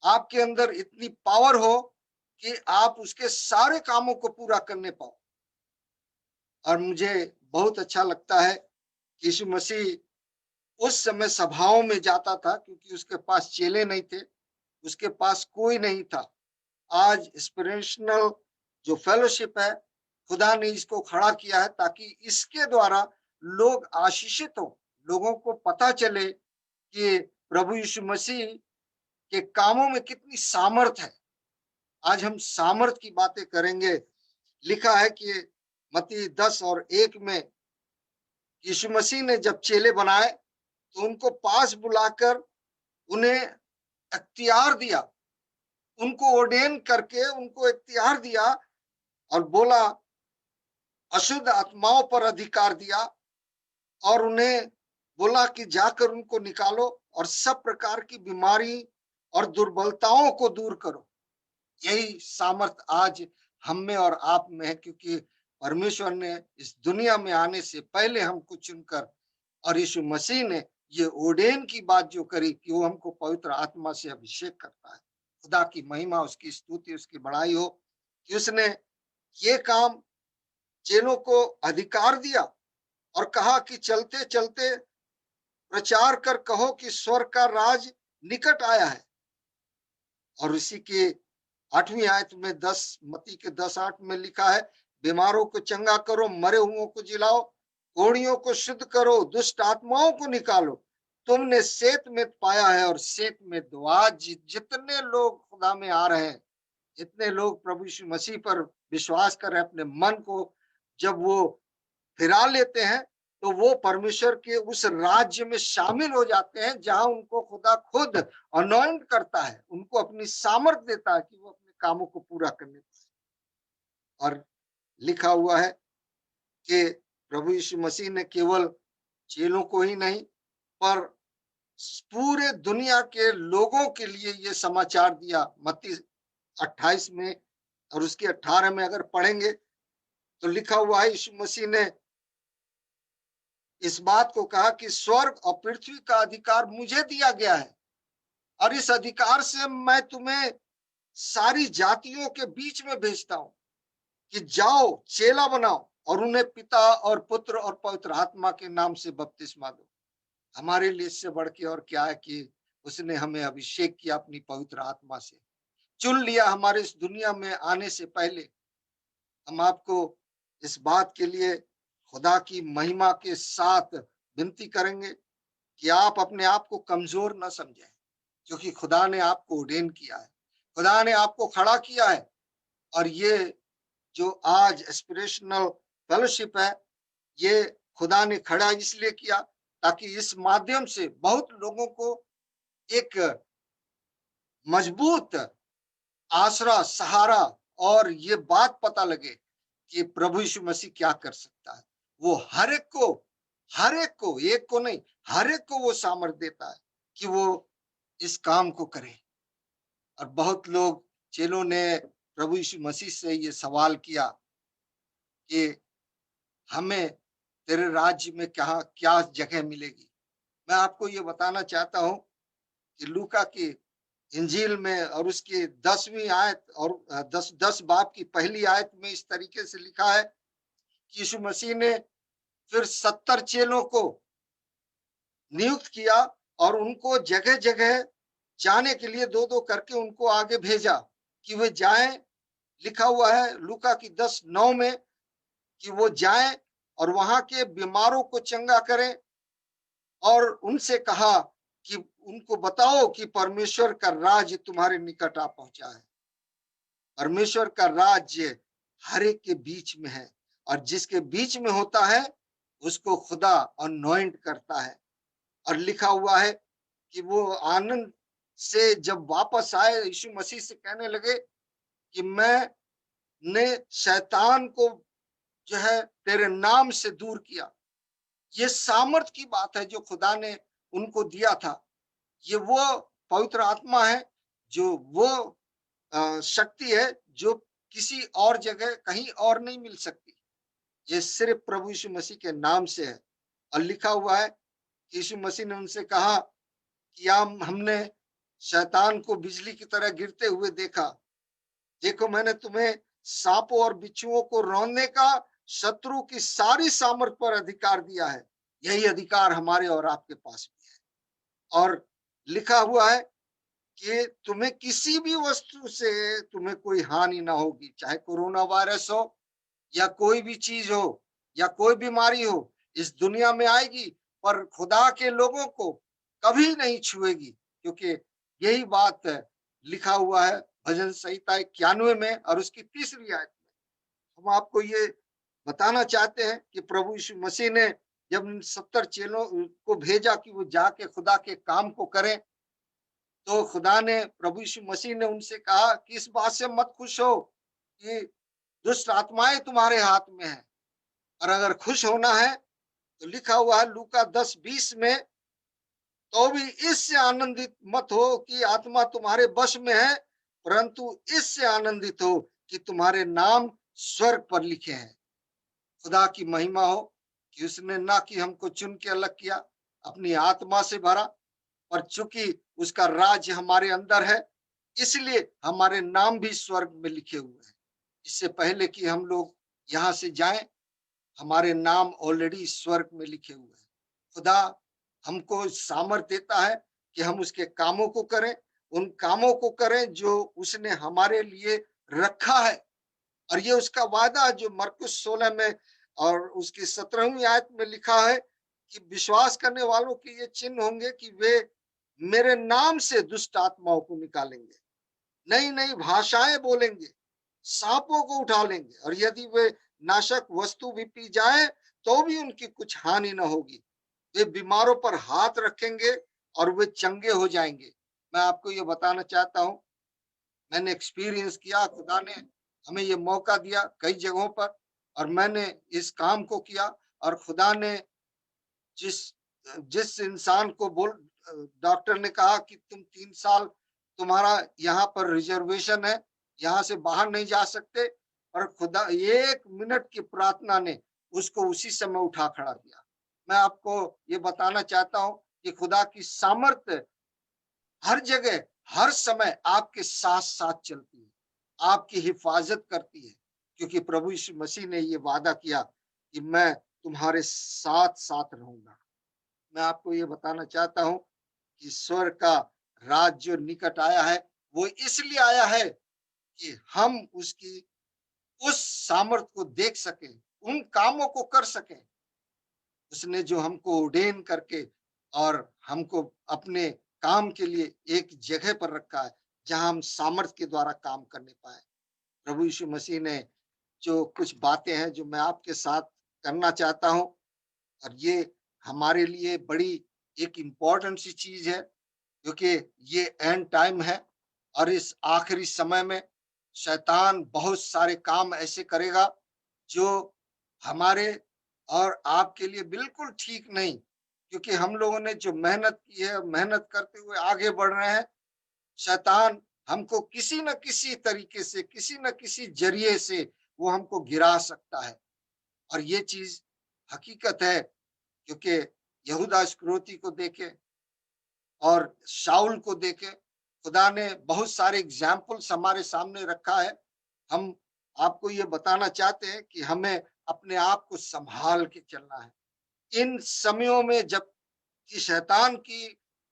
आपके अंदर इतनी पावर हो कि आप उसके सारे कामों को पूरा करने पाओ। और मुझे बहुत अच्छा लगता है कि यीशु मसीह उस समय सभाओं में जाता था क्योंकि उसके पास चेले नहीं थे, उसके पास कोई नहीं था। आज इंस्पिरेशनल जो फेलोशिप है, खुदा ने इसको खड़ा किया है ताकि इसके द्वारा लोग आशीषित हो, लोगों को पता चले कि प्रभु यीशु मसीह के कामों में कितनी सामर्थ है। आज हम सामर्थ की बातें करेंगे। लिखा है कि मत्ती 10:1 में यीशु मसीह ने जब चेले बनाए तो उनको पास बुलाकर उन्हें इख्तियार दिया, उनको ऑर्डेन करके उनको इख्तियार दिया और बोला, अशुद्ध आत्माओं पर अधिकार दिया और उन्हें बोला कि जाकर उनको निकालो और सब प्रकार की बीमारी और दुर्बलताओं को दूर करो। यही सामर्थ आज हम में और आप में है, क्योंकि परमेश्वर ने इस दुनिया में आने से पहले हमको चुनकर और यीशु मसीह ने ये ओडेन की बात जो करी कि वो हमको पवित्र आत्मा से अभिषेक करता है। खुदा की महिमा, उसकी स्तुति, उसकी बड़ाई हो कि उसने ये काम चेलों को अधिकार दिया और कहा कि चलते चलते प्रचार कर कहो कि स्वर्ग का राज निकट आया है। और उसी के 8वीं आयत में मत्ती के 10:8 में लिखा है, बीमारों को चंगा करो, मरे हुओं को जिलाओ, कोढ़ियों को शुद्ध करो, दुष्ट आत्माओं को निकालो। तुमने सेत में पाया है और सेत में दो। आज जितने लोग खुदा में आ रहे हैं, जितने लोग प्रभु यीशु मसीह पर विश्वास कर रहे हैं, अपने मन को जब वो फिरा लेते हैं तो वो परमेश्वर के उस राज्य में शामिल हो जाते हैं जहां उनको खुदा खुद अनॉइंट करता है, उनको अपनी सामर्थ देता है कि वो अपने कामों को पूरा करने पाए। और लिखा हुआ है कि प्रभु यीशु मसीह ने केवल चेलों को ही नहीं पर पूरे दुनिया के लोगों के लिए ये समाचार दिया। मत्ती 28 में और उसके 18 में अगर पढ़ेंगे तो लिखा हुआ है, यीशु मसीह ने इस बात को कहा कि स्वर्ग और पृथ्वी का अधिकार मुझे दिया गया है और इस अधिकार से मैं तुम्हें सारी जातियों के बीच में भेजता हूं कि जाओ, चेला बनाओ और उन्हें पिता और पुत्र और पवित्र आत्मा के नाम से बपतिस्मा दो। हमारे लिए इससे बढ़ के और क्या है कि उसने हमें अभिषेक किया अपनी पवित्र आत्मा से, चुन लिया हमारे इस दुनिया में आने से पहले। हम आपको इस बात के लिए खुदा की महिमा के साथ विनती करेंगे कि आप अपने आप को कमजोर न समझें, क्योंकि खुदा ने आपको ऑर्डेन किया है, खुदा ने आपको खड़ा किया है। और ये जो आज एस्पिरेशनल फेलोशिप है, ये खुदा ने खड़ा इसलिए किया ताकि इस माध्यम से बहुत लोगों को एक मजबूत आसरा, सहारा और ये बात पता लगे कि प्रभु यीशु मसीह क्या कर सकता है। वो हर एक को, एक को नहीं, हर एक को वो सामर्थ्य देता है कि वो इस काम को करे। और बहुत लोग चेलों ने प्रभु यीशु मसीह से ये सवाल किया कि हमें तेरे राज्य में क्या जगह मिलेगी। मैं आपको ये बताना चाहता हूं कि लूका की इंजील में और उसकी 10वीं आयत और 10 बाब की पहली आयत में इस तरीके से लिखा है कि यीशु मसीह ने फिर 70 चेलों को नियुक्त किया और उनको जगह जगह जाने के लिए 2-2 करके उनको आगे भेजा कि वे जाएं। लिखा हुआ है लूका की 10:9 में कि वो जाएं और वहां के बीमारों को चंगा करें और उनसे कहा कि उनको बताओ कि परमेश्वर का राज्य तुम्हारे निकट आ पहुंचा है। परमेश्वर का राज्य हर एक के बीच में है और जिसके बीच में होता है उसको खुदा अनॉइंट करता है। और लिखा हुआ है कि वो आनंद से जब वापस आए यीशु मसीह से कहने लगे कि मैंने शैतान को जो है तेरे नाम से दूर किया। ये सामर्थ की बात है जो खुदा ने उनको दिया था। ये वो पवित्र आत्मा है, जो वो शक्ति है जो किसी और जगह कहीं और नहीं मिल सकती। ये सिर्फ प्रभु यीशु मसीह के नाम से है। और लिखा हुआ है यीशु मसीह ने उनसे कहा कि हमने शैतान को बिजली की तरह गिरते हुए देखा। देखो, मैंने तुम्हें सांपों और बिच्छुओं को रौंदने का, शत्रु की सारी सामर्थ पर अधिकार दिया है। यही अधिकार हमारे और आपके पास भी है। और लिखा हुआ है कि तुम्हें किसी भी वस्तु से तुम्हें कोई हानि ना होगी, चाहे कोरोना वायरस हो या कोई भी चीज हो या कोई बीमारी हो, इस दुनिया में आएगी पर खुदा के लोगों को कभी नहीं छुएगी, क्योंकि यही बात लिखा हुआ है भजन संहिता 91 में और उसकी 3री आयत में। हम आपको ये बताना चाहते हैं कि प्रभु यीशु मसीह ने जब उन 70 चेलों को भेजा कि वो जाके खुदा के काम को करें, तो खुदा ने, प्रभु यीशु मसीह ने उनसे कहा कि इस बात से मत खुश हो कि दुष्ट आत्माएं तुम्हारे हाथ में है, और अगर खुश होना है तो लिखा हुआ है लूका 10:20 में, तो भी इससे आनंदित मत हो कि आत्मा तुम्हारे वश में है, परंतु इससे आनंदित हो कि तुम्हारे नाम स्वर्ग पर लिखे हैं। खुदा की महिमा हो कि उसने ना कि हमको चुन के अलग किया, अपनी आत्मा से भरा, और चूंकि उसका राज्य हमारे अंदर है, इसलिए हमारे नाम भी स्वर्ग में लिखे हुए हैं। इससे पहले कि हम लोग यहाँ से जाएं, हमारे नाम ऑलरेडी स्वर्ग में लिखे हुए हैं। खुदा हमको सामर्थ देता है कि हम उसके कामों को करें, उन कामों को करें जो उसने हमारे लिए रखा है। और ये उसका वादा है जो मरकुस 16 में और उसकी 17वीं आयत में लिखा है कि विश्वास करने वालों के ये चिन्ह होंगे कि वे मेरे नाम से दुष्ट आत्माओं को निकालेंगे, नई नई भाषाएं बोलेंगे, सांपों को उठा लेंगे, और यदि वे नाशक वस्तु भी पी जाए तो भी उनकी कुछ हानि न होगी। वे बीमारों पर हाथ रखेंगे और वे चंगे हो जाएंगे। मैं आपको ये बताना चाहता हूँ, मैंने एक्सपीरियंस किया, खुदा ने हमें ये मौका दिया कई जगहों पर, और मैंने इस काम को किया। और खुदा ने जिस जिस इंसान को डॉक्टर ने कहा कि तुम 3 साल तुम्हारा यहाँ पर रिजर्वेशन है, यहाँ से बाहर नहीं जा सकते, और खुदा 1 मिनट की प्रार्थना ने उसको उसी समय उठा खड़ा किया। मैं आपको ये बताना चाहता हूँ कि खुदा की सामर्थ्य हर जगह हर समय आपके साथ साथ चलती है, आपकी हिफाजत करती है, क्योंकि प्रभु यीशु मसीह ने ये वादा किया कि मैं तुम्हारे साथ साथ रहूंगा। मैं आपको ये बताना चाहता हूँ कि स्वर्ग का राज जो निकट आया है, वो इसलिए आया है कि हम उसकी उस सामर्थ को देख सकें, उन कामों को कर सकें उसने जो हमको ऑर्डेन करके और हमको अपने काम के लिए एक जगह पर रखा है, जहां हम सामर्थ के द्वारा काम करने पाए। प्रभु यीशु मसीह ने जो कुछ बातें हैं जो मैं आपके साथ करना चाहता हूं, और ये हमारे लिए बड़ी एक इम्पोर्टेंट सी चीज है, क्योंकि ये एंड टाइम है, और इस आखिरी समय में शैतान बहुत सारे काम ऐसे करेगा जो हमारे और आपके लिए बिल्कुल ठीक नहीं, क्योंकि हम लोगों ने जो मेहनत की है, मेहनत करते हुए आगे बढ़ रहे हैं, शैतान हमको किसी न किसी तरीके से, किसी न किसी जरिए से वो हमको गिरा सकता है। और ये चीज हकीकत है, क्योंकि यहूदा इस्करियोती को देखे और शाऊल को देखे, खुदा ने बहुत सारे एग्जाम्पल्स हमारे सामने रखा है। हम आपको ये बताना चाहते हैं कि हमें अपने आप को संभाल के चलना है इन समयों में, जब कि शैतान की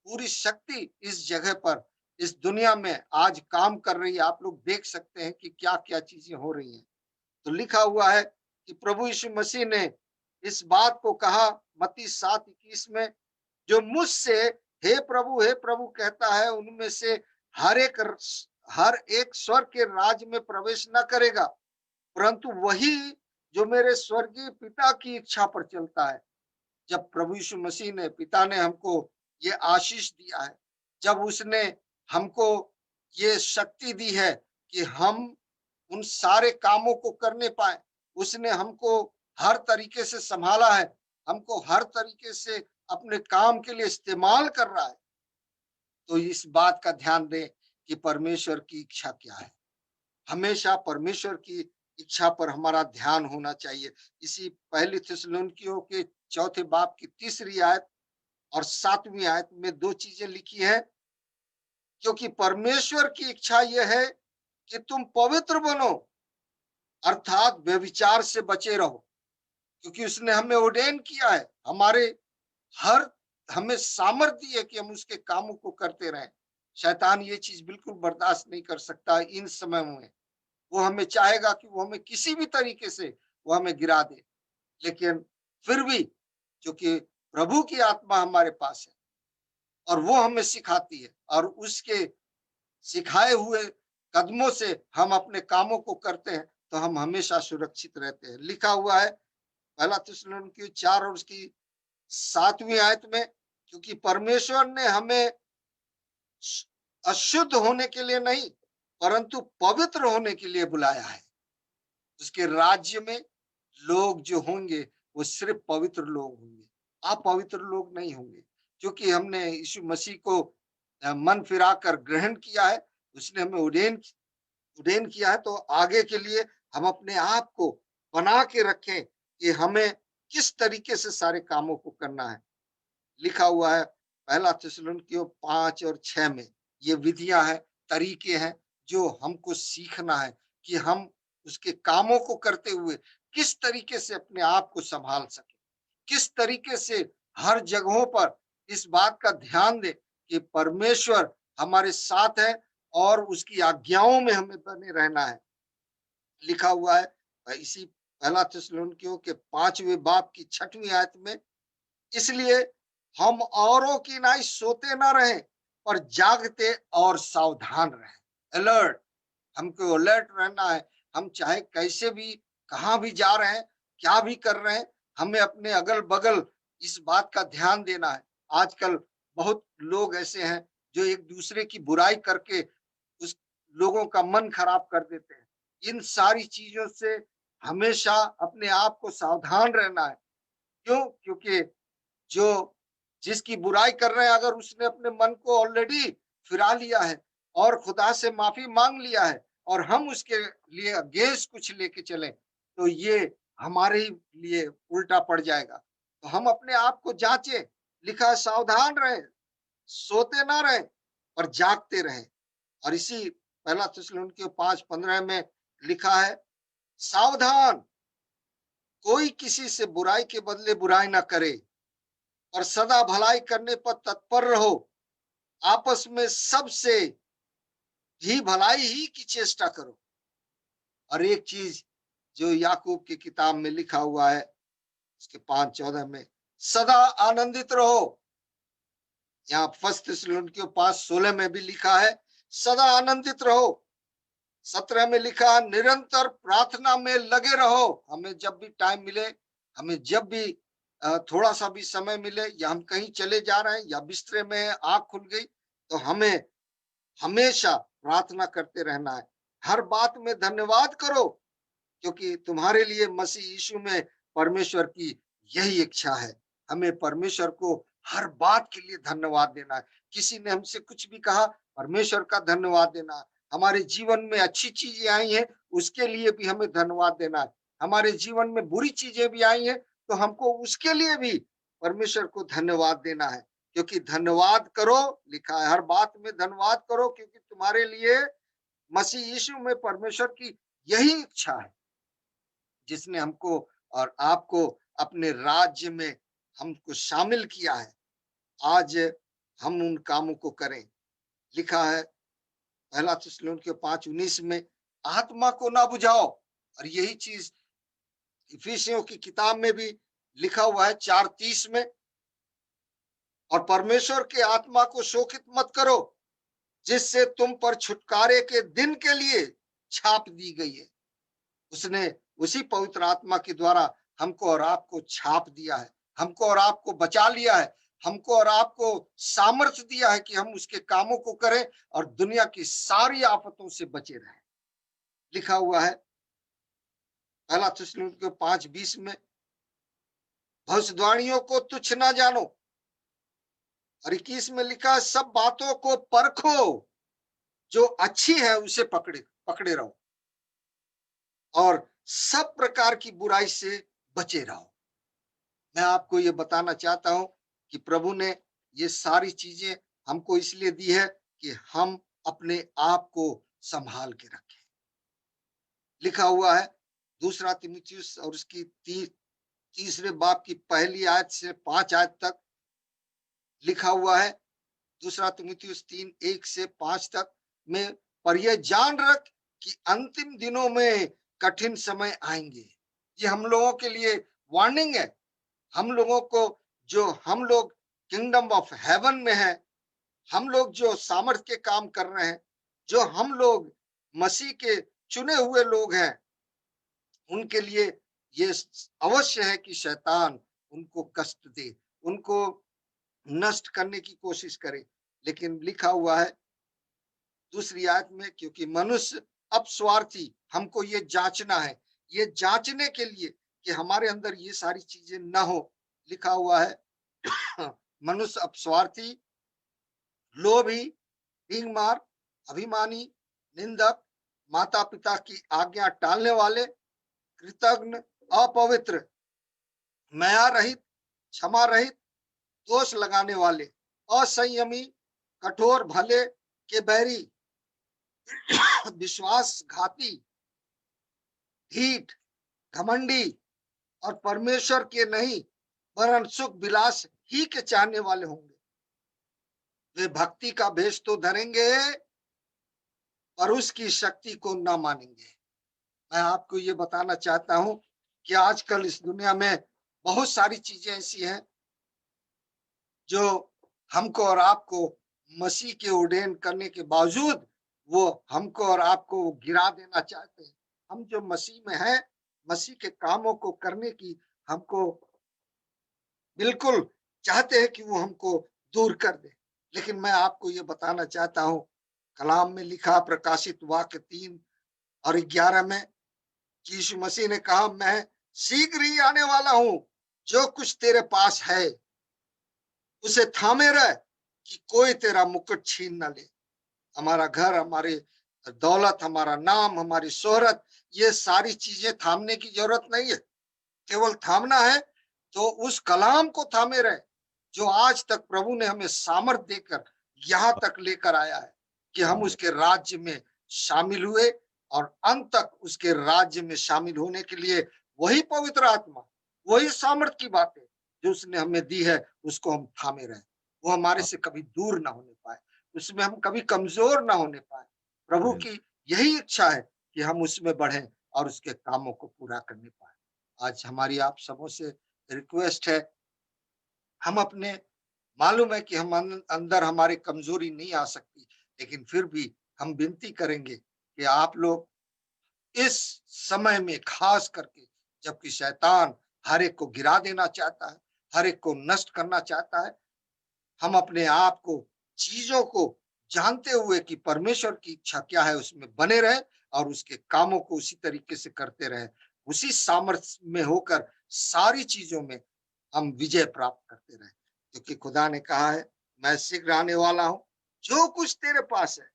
पूरी शक्ति इस जगह पर, इस दुनिया में आज काम कर रही है। आप लोग देख सकते हैं कि क्या क्या चीजें हो रही हैं। तो लिखा हुआ है कि प्रभु यीशु मसीह ने इस बात को कहा मत्ती 7:21 में, जो मुझसे हे प्रभु कहता है, उनमें से हर एक स्वर्ग के राज्य में प्रवेश न करेगा, परंतु वही जो मेरे स्वर्गीय पिता की इच्छा पर चलता है। जब प्रभु यीशु मसीह ने, पिता ने हमको ये आशीष दिया है, जब उसने हमको ये शक्ति दी है कि हम उन सारे कामों को करने पाए, उसने हमको हर तरीके से संभाला है, हमको हर तरीके से अपने काम के लिए इस्तेमाल कर रहा है, तो इस बात का ध्यान दें कि परमेश्वर की इच्छा क्या है। हमेशा परमेश्वर की इच्छा पर हमारा ध्यान होना चाहिए। इसी पहली थिस्सलुनीकियों के 4 बाब की 3री आयत और 7वीं आयत में 2 चीजें लिखी है, क्योंकि परमेश्वर की इच्छा यह है कि तुम पवित्र बनो, अर्थात व्यभिचार से बचे रहो, क्योंकि उसने हमें ऑर्डेन किया है, हमें सामर्थ्य दी है कि हम उसके कामों को करते रहें। शैतान ये चीज बिल्कुल बर्दाश्त नहीं कर सकता इन समय में। वो हमें चाहेगा कि वो हमें किसी भी तरीके से वो हमें गिरा दे, लेकिन फिर भी क्योंकि प्रभु की आत्मा हमारे पास है और वो हमें सिखाती है, और उसके सिखाए हुए कदमों से हम अपने कामों को करते हैं, तो हम हमेशा सुरक्षित रहते हैं। लिखा हुआ है पहला थिस्सलुनीकियों 4 और उसकी 7वीं आयत में, क्योंकि परमेश्वर ने हमें अशुद्ध होने के लिए नहीं परंतु पवित्र होने के लिए बुलाया है। उसके राज्य में लोग जो होंगे वो सिर्फ पवित्र लोग होंगे, अपवित्र लोग नहीं होंगे। क्योंकि हमने यीशु मसीह को मन फिराकर ग्रहण किया है, उसने हमें उड़ेन किया है, तो आगे के लिए हम अपने आप को बना के रखें कि हमें किस तरीके से सारे कामों को करना है। लिखा हुआ है पहला थिस्सलुनीकियों 5 और 6 में, ये विधियां हैं, तरीके हैं जो हमको सीखना है कि हम उसके कामों को करते हुए किस तरीके से अपने आप को संभाल सके, किस तरीके से हर जगहों पर इस बात का ध्यान दे कि परमेश्वर हमारे साथ है और उसकी आज्ञाओं में हमें बने रहना है। लिखा हुआ है इसी पहला थिस्सलुनीकियों के 5वें बाब की 6वीं आयत में, इसलिए हम औरों की नाई सोते ना रहें पर जागते और सावधान रहें। अलर्ट, हमको अलर्ट रहना है। हम चाहे कैसे भी, कहां भी जा रहे हैं, क्या भी कर रहे हैं, हमें अपने अगल बगल इस बात का ध्यान देना है। आजकल बहुत लोग ऐसे हैं जो एक दूसरे की बुराई करके उस लोगों का मन खराब कर देते हैं। इन सारी चीजों से हमेशा अपने आप को सावधान रहना है। क्यों? क्योंकि जो जिसकी बुराई कर रहे हैं, अगर उसने अपने मन को ऑलरेडी फिरा लिया है और खुदा से माफी मांग लिया है और हम उसके लिए अगेंस्ट कुछ लेके चले, तो ये हमारे ही लिए उल्टा पड़ जाएगा। तो हम अपने आप को जांचे। लिखा है सावधान रहे, सोते ना रहे और जागते रहे। और इसी पहला थिस्सलुनीकियों 5:15 में लिखा है, सावधान, कोई किसी से बुराई के बदले बुराई ना करे और सदा भलाई करने पर तत्पर रहो। आपस में सबसे ही भलाई ही की चेष्टा करो। और एक चीज जो याकूब की किताब में लिखा हुआ है उसके 5:14 में, सदा आनंदित रहो। यहाँ फर्स्ट थिस्सलुनीकियों 5:16 में भी लिखा है, सदा आनंदित रहो। 17 में लिखा, निरंतर प्रार्थना में लगे रहो। हमें जब भी टाइम मिले, हमें जब भी थोड़ा सा भी समय मिले, या हम कहीं चले जा रहे हैं या बिस्तरे में आंख खुल गई, तो हमें हमेशा प्रार्थना करते रहना है। हर बात में धन्यवाद करो, क्योंकि तुम्हारे लिए मसीह यीशु में परमेश्वर की यही इच्छा है। हमें परमेश्वर को हर बात के लिए धन्यवाद देना है। किसी ने हमसे कुछ भी कहा, परमेश्वर का धन्यवाद देना है। हमारे जीवन में अच्छी चीजें आई हैं, उसके लिए भी हमें धन्यवाद देना है। हमारे जीवन में बुरी चीजें भी आई हैं, तो हमको उसके लिए भी परमेश्वर को धन्यवाद देना है। क्योंकि धन्यवाद करो, लिखा है हर बात में धन्यवाद करो, क्योंकि तुम्हारे लिए मसीह यीशु में परमेश्वर की यही इच्छा है, जिसने हमको और आपको अपने राज्य में हमको शामिल किया है। आज हम उन कामों को करें। लिखा है पहला थिस्सलुनीकियों 5:19 में, आत्मा को ना बुझाओ। और यही चीज इफिसियों की किताब में भी लिखा हुआ है 4:30 में, और परमेश्वर के आत्मा को शोकित मत करो, जिससे तुम पर छुटकारे के दिन के लिए छाप दी गई है। उसने उसी पवित्र आत्मा के द्वारा हमको और आपको छाप दिया है, हमको और आपको बचा लिया है, हमको और आपको सामर्थ्य दिया है कि हम उसके कामों को करें और दुनिया की सारी आफतों से बचे रहें। लिखा हुआ है पहला थिस्सलुनीकियों 5:20 में, भविष्यवाणियों को तुच्छ ना जानो। और 21 में लिखा है, सब बातों को परखो, जो अच्छी है उसे पकड़े रहो और सब प्रकार की बुराई से बचे रहो। मैं आपको ये बताना चाहता हूं कि प्रभु ने ये सारी चीजें हमको इसलिए दी है कि हम अपने आप को संभाल के रखें। लिखा हुआ है दूसरा तीमुथियुस और उसकी 3 बाब की 1 आयत से 5 आयत तक लिखा हुआ है, दूसरा तीमुथियुस 3:1 से 5 तक में, पर यह जान रख कि अंतिम दिनों में कठिन समय आएंगे। ये हम लोगों के लिए वार्निंग है। हम लोगों को, जो हम लोग किंगडम ऑफ हेवन में है, हम लोग जो सामर्थ के काम कर रहे हैं, जो हम लोग मसीह के चुने हुए लोग हैं, उनके लिए ये अवश्य है कि शैतान उनको कष्ट दे, उनको नष्ट करने की कोशिश करे। लेकिन लिखा हुआ है दूसरी आयत में, क्योंकि मनुष्य अपस्वार्थी, हमको ये जांचना है, ये जांचने के लिए कि हमारे अंदर ये सारी चीजें ना हो। लिखा हुआ है मनुष्य अपस्वार्थी, लोभी, भीखमार, अभिमानी, निंदक, माता पिता की आज्ञा टालने वाले, कृतज्ञ, अपवित्र, माया रहित, क्षमा रहित, दोष लगाने वाले, असंयमी, कठोर, भले के बैरी, विश्वासघाती, ढीठ, घमंडी और परमेश्वर के नहीं वरन सुख विलास ही के चाहने वाले होंगे। वे भक्ति का भेष तो धरेंगे पर उसकी शक्ति को ना मानेंगे। मैं आपको ये बताना चाहता हूं कि आजकल इस दुनिया में बहुत सारी चीजें ऐसी हैं जो हमको और आपको मसीह के उड़ेन करने के बावजूद वो हमको और आपको गिरा देना चाहते हैं। हम जो मसीह में हैं, मसीह के कामों को करने की हमको बिल्कुल चाहते हैं कि वो हमको दूर कर दे। लेकिन मैं आपको ये बताना चाहता हूं, कलाम में लिखा प्रकाशित वाक्य 3 और 11 में यीशु मसीह ने कहा, मैं शीघ्र ही आने वाला हूं, जो कुछ तेरे पास है उसे थामे रह कि कोई तेरा मुकुट छीन न ले। हमारा घर, हमारी दौलत, हमारा नाम, हमारी शोहरत, ये सारी चीजें थामने की जरूरत नहीं है। केवल थामना है तो उस कलाम को थामे रहे जो आज तक प्रभु ने हमें सामर्थ देकर यहाँ तक लेकर आया है कि हम उसके राज्य में शामिल हुए, और अंत तक उसके राज्य में शामिल होने के लिए वही पवित्र आत्मा, वही सामर्थ की बातें जो उसने हमें दी है, उसको हम थामे रहे। वो हमारे से कभी दूर ना होने पाए, उसमें हम कभी कमजोर ना होने पाए। प्रभु की यही इच्छा है कि हम उसमें बढ़ें और उसके कामों को पूरा करने पाए। आज हमारी आप सबों से रिक्वेस्ट है, हम अपने, मालूम है कि हम अंदर हमारी कमजोरी नहीं आ सकती, लेकिन फिर भी हम विनती करेंगे कि आप लोग इस समय में खास करके, जबकि शैतान हर एक को गिरा देना चाहता है, हर एक को नष्ट करना चाहता है, हम अपने आप को, चीजों को जानते हुए कि परमेश्वर की इच्छा क्या है उसमें बने रहे और उसके कामों को उसी तरीके से करते रहे, उसी सामर्थ्य में होकर सारी चीजों में हम विजय प्राप्त करते रहे। क्योंकि खुदा ने कहा है, मैं शीघ्र आने वाला हूं, जो कुछ तेरे पास है,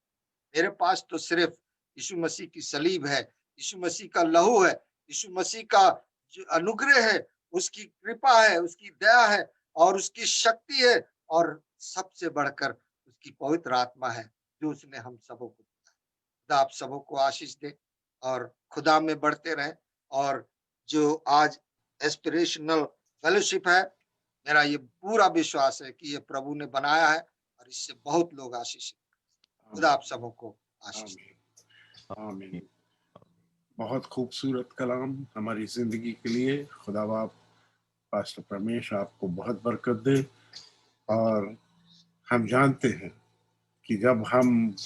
मेरे पास तो सिर्फ यीशु मसीह की सलीब है, यीशु मसीह का लहू है, यीशु मसीह का जो अनुग्रह है, उसकी कृपा है, उसकी दया है और उसकी शक्ति है, और सबसे बढ़कर उसकी पवित्र आत्मा है जो उसने हम सबों को दिया। खुदा आप सबों को आशीष दे और खुदा में बढ़ते रहें। और जो आज एस्पिरेशनल फेलोशिप है, मेरा ये पूरा विश्वास है कि ये प्रभु ने बनाया है और इससे बहुत लोग आशीषित। खुदा आप सबों को आशीष दे। आमीन। बहुत खूबसूरत कलाम हमारी जिंदगी के लिए। खुदा बाप पास्टर परमेश आपको बहुत बरकत दे। और हम जानते हैं कि जब हम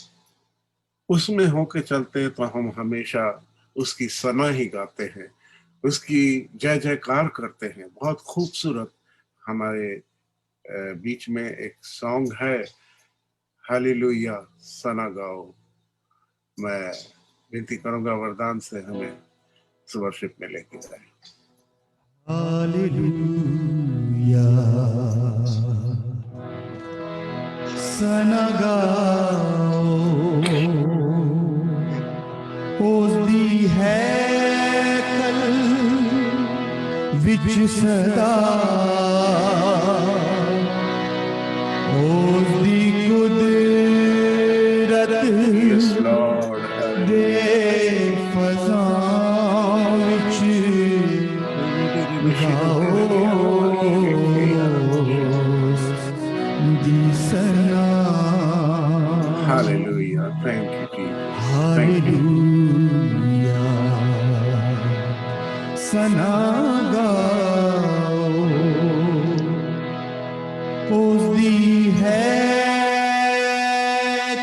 उसमें होके चलते हैं तो हम हमेशा उसकी सना ही गाते हैं, उसकी जय जयकार करते हैं। बहुत खूबसूरत हमारे बीच में एक सॉन्ग है, हालेलुया सना गाओ। मैं विनती करूंगा वरदान से हमें इस वर्शिप में लेके जाए। हालेलुया सना गाओ, ओसदी है कल विच सदा, ओसदी कुदरत Yes, Lord. दे फज़ां विच Hallelujah. Thank you, Jesus. Thank you. Hallelujah सना गाओ, उसदी है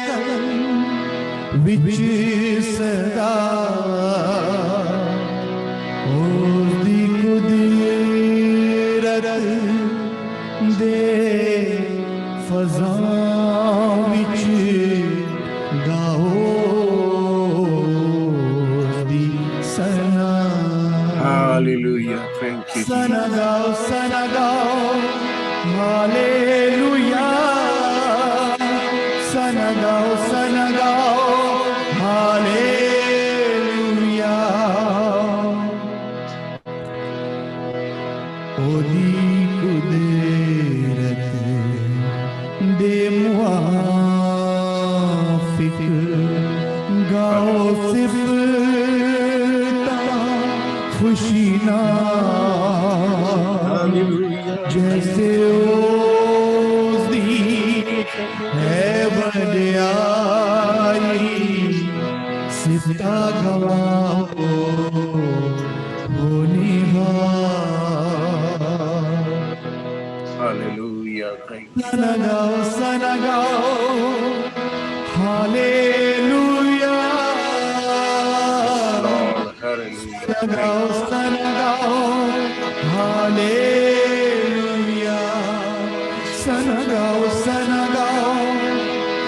कल विच सदा, उसदी कुदरत खजां विच गाओ दी सना Hallelujah. Thank you, Sana Jesus. गाओ हालेलुया सना गाओ हालेलुया ओदी कुदरत दे मुआफिक गाओ सिफता खुशी नाल जैसे ओदी है वड्याई सिफता गवाओ होने Hallelujah. Thank you. सना गाओ hallelujah Lord. Hallelujah. Thank you. सना गाओ हालेलुया सना गाओ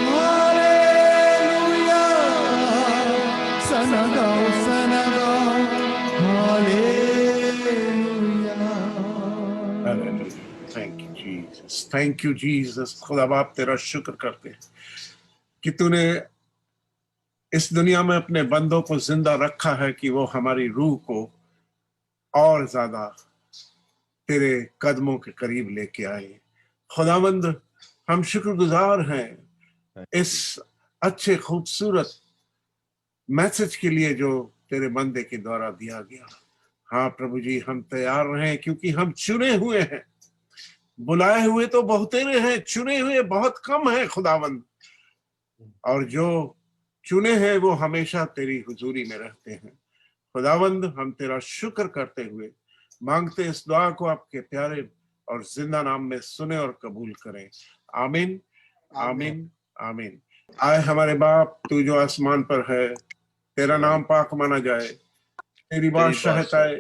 हालेलुया सना गाओ hallelujah Hallelujah. Thank you, Jesus. Thank you, Jesus. खुदा बाप तेरा शुक्र करते हैं कि तूने इस दुनिया में अपने बंदों को जिंदा रखा है कि वो हमारी रूह को और ज्यादा तेरे कदमों के करीब लेके आए। खुदावंद हम शुक्रगुजार हैं इस अच्छे खूबसूरत मैसेज के लिए जो तेरे बंदे के द्वारा दिया गया। हाँ प्रभु जी, हम तैयार रहें क्योंकि हम चुने हुए हैं। बुलाए हुए तो बहुतेरे हैं, चुने हुए बहुत कम है खुदावंद। और जो चुने हैं वो हमेशा तेरी हुजूरी में रहते हैं। खुदावंद हम तेरा शुक्र करते हुए मांगते इस दुआ को आपके प्यारे और जिंदा नाम में सुने और कबूल करें। आमीन आमीन आमीन। आए हमारे बाप, तू जो आसमान पर है, तेरा नाम पाक माना जाए, तेरी बादशाहत आए,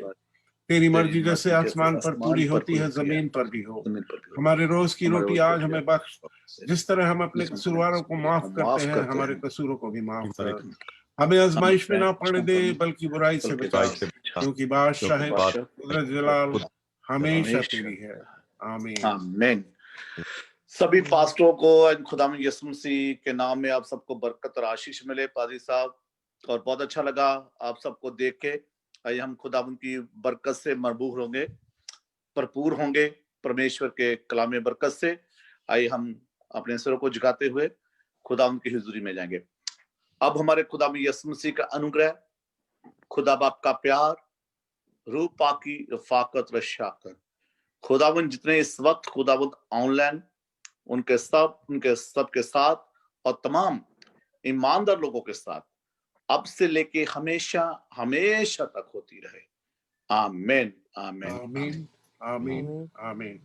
तेरी मर्जी जैसे आसमान पर पूरी होती है जमीन पर भी हो। हमारे रोज की रोटी आज हमें बख्श, जिस तरह हम अपने कसूरवारों को माफ करते हैं, हमारे कसूरों को भी माफ कर। हमें आजमाइश में ना पड़ने दे, बल्कि बुराई से बचा, क्योंकि बादशाह कुदरत जलाल हमेशा तेरी है। आमीन आमीन। सभी पास्टरों को खुदाम यीशु मसीह के नाम में आप सबको बरकत और आशीष मिले पादरी साहब, और बहुत अच्छा लगा आप सबको देख के। आइए हम खुदावंद की बरकत से मरबूर होंगे, भरपूर होंगे परमेश्वर के कलाम बरकत से। आइए हम अपने सिरों को झुकाते हुए खुदावंद की हुजूरी में जाएंगे। अब हमारे खुदावंद यीशु मसीह का अनुग्रह, खुदा बाप का प्यार, रूह पाकी, रफाकत, रशाकत, खुदावंद जितने इस वक्त खुदावंद ऑनलाइन उनके सब के साथ और तमाम ईमानदार लोगों के साथ अब से लेके हमेशा हमेशा तक होती रहे। आमीन आमीन आमीन आमीन आमीन।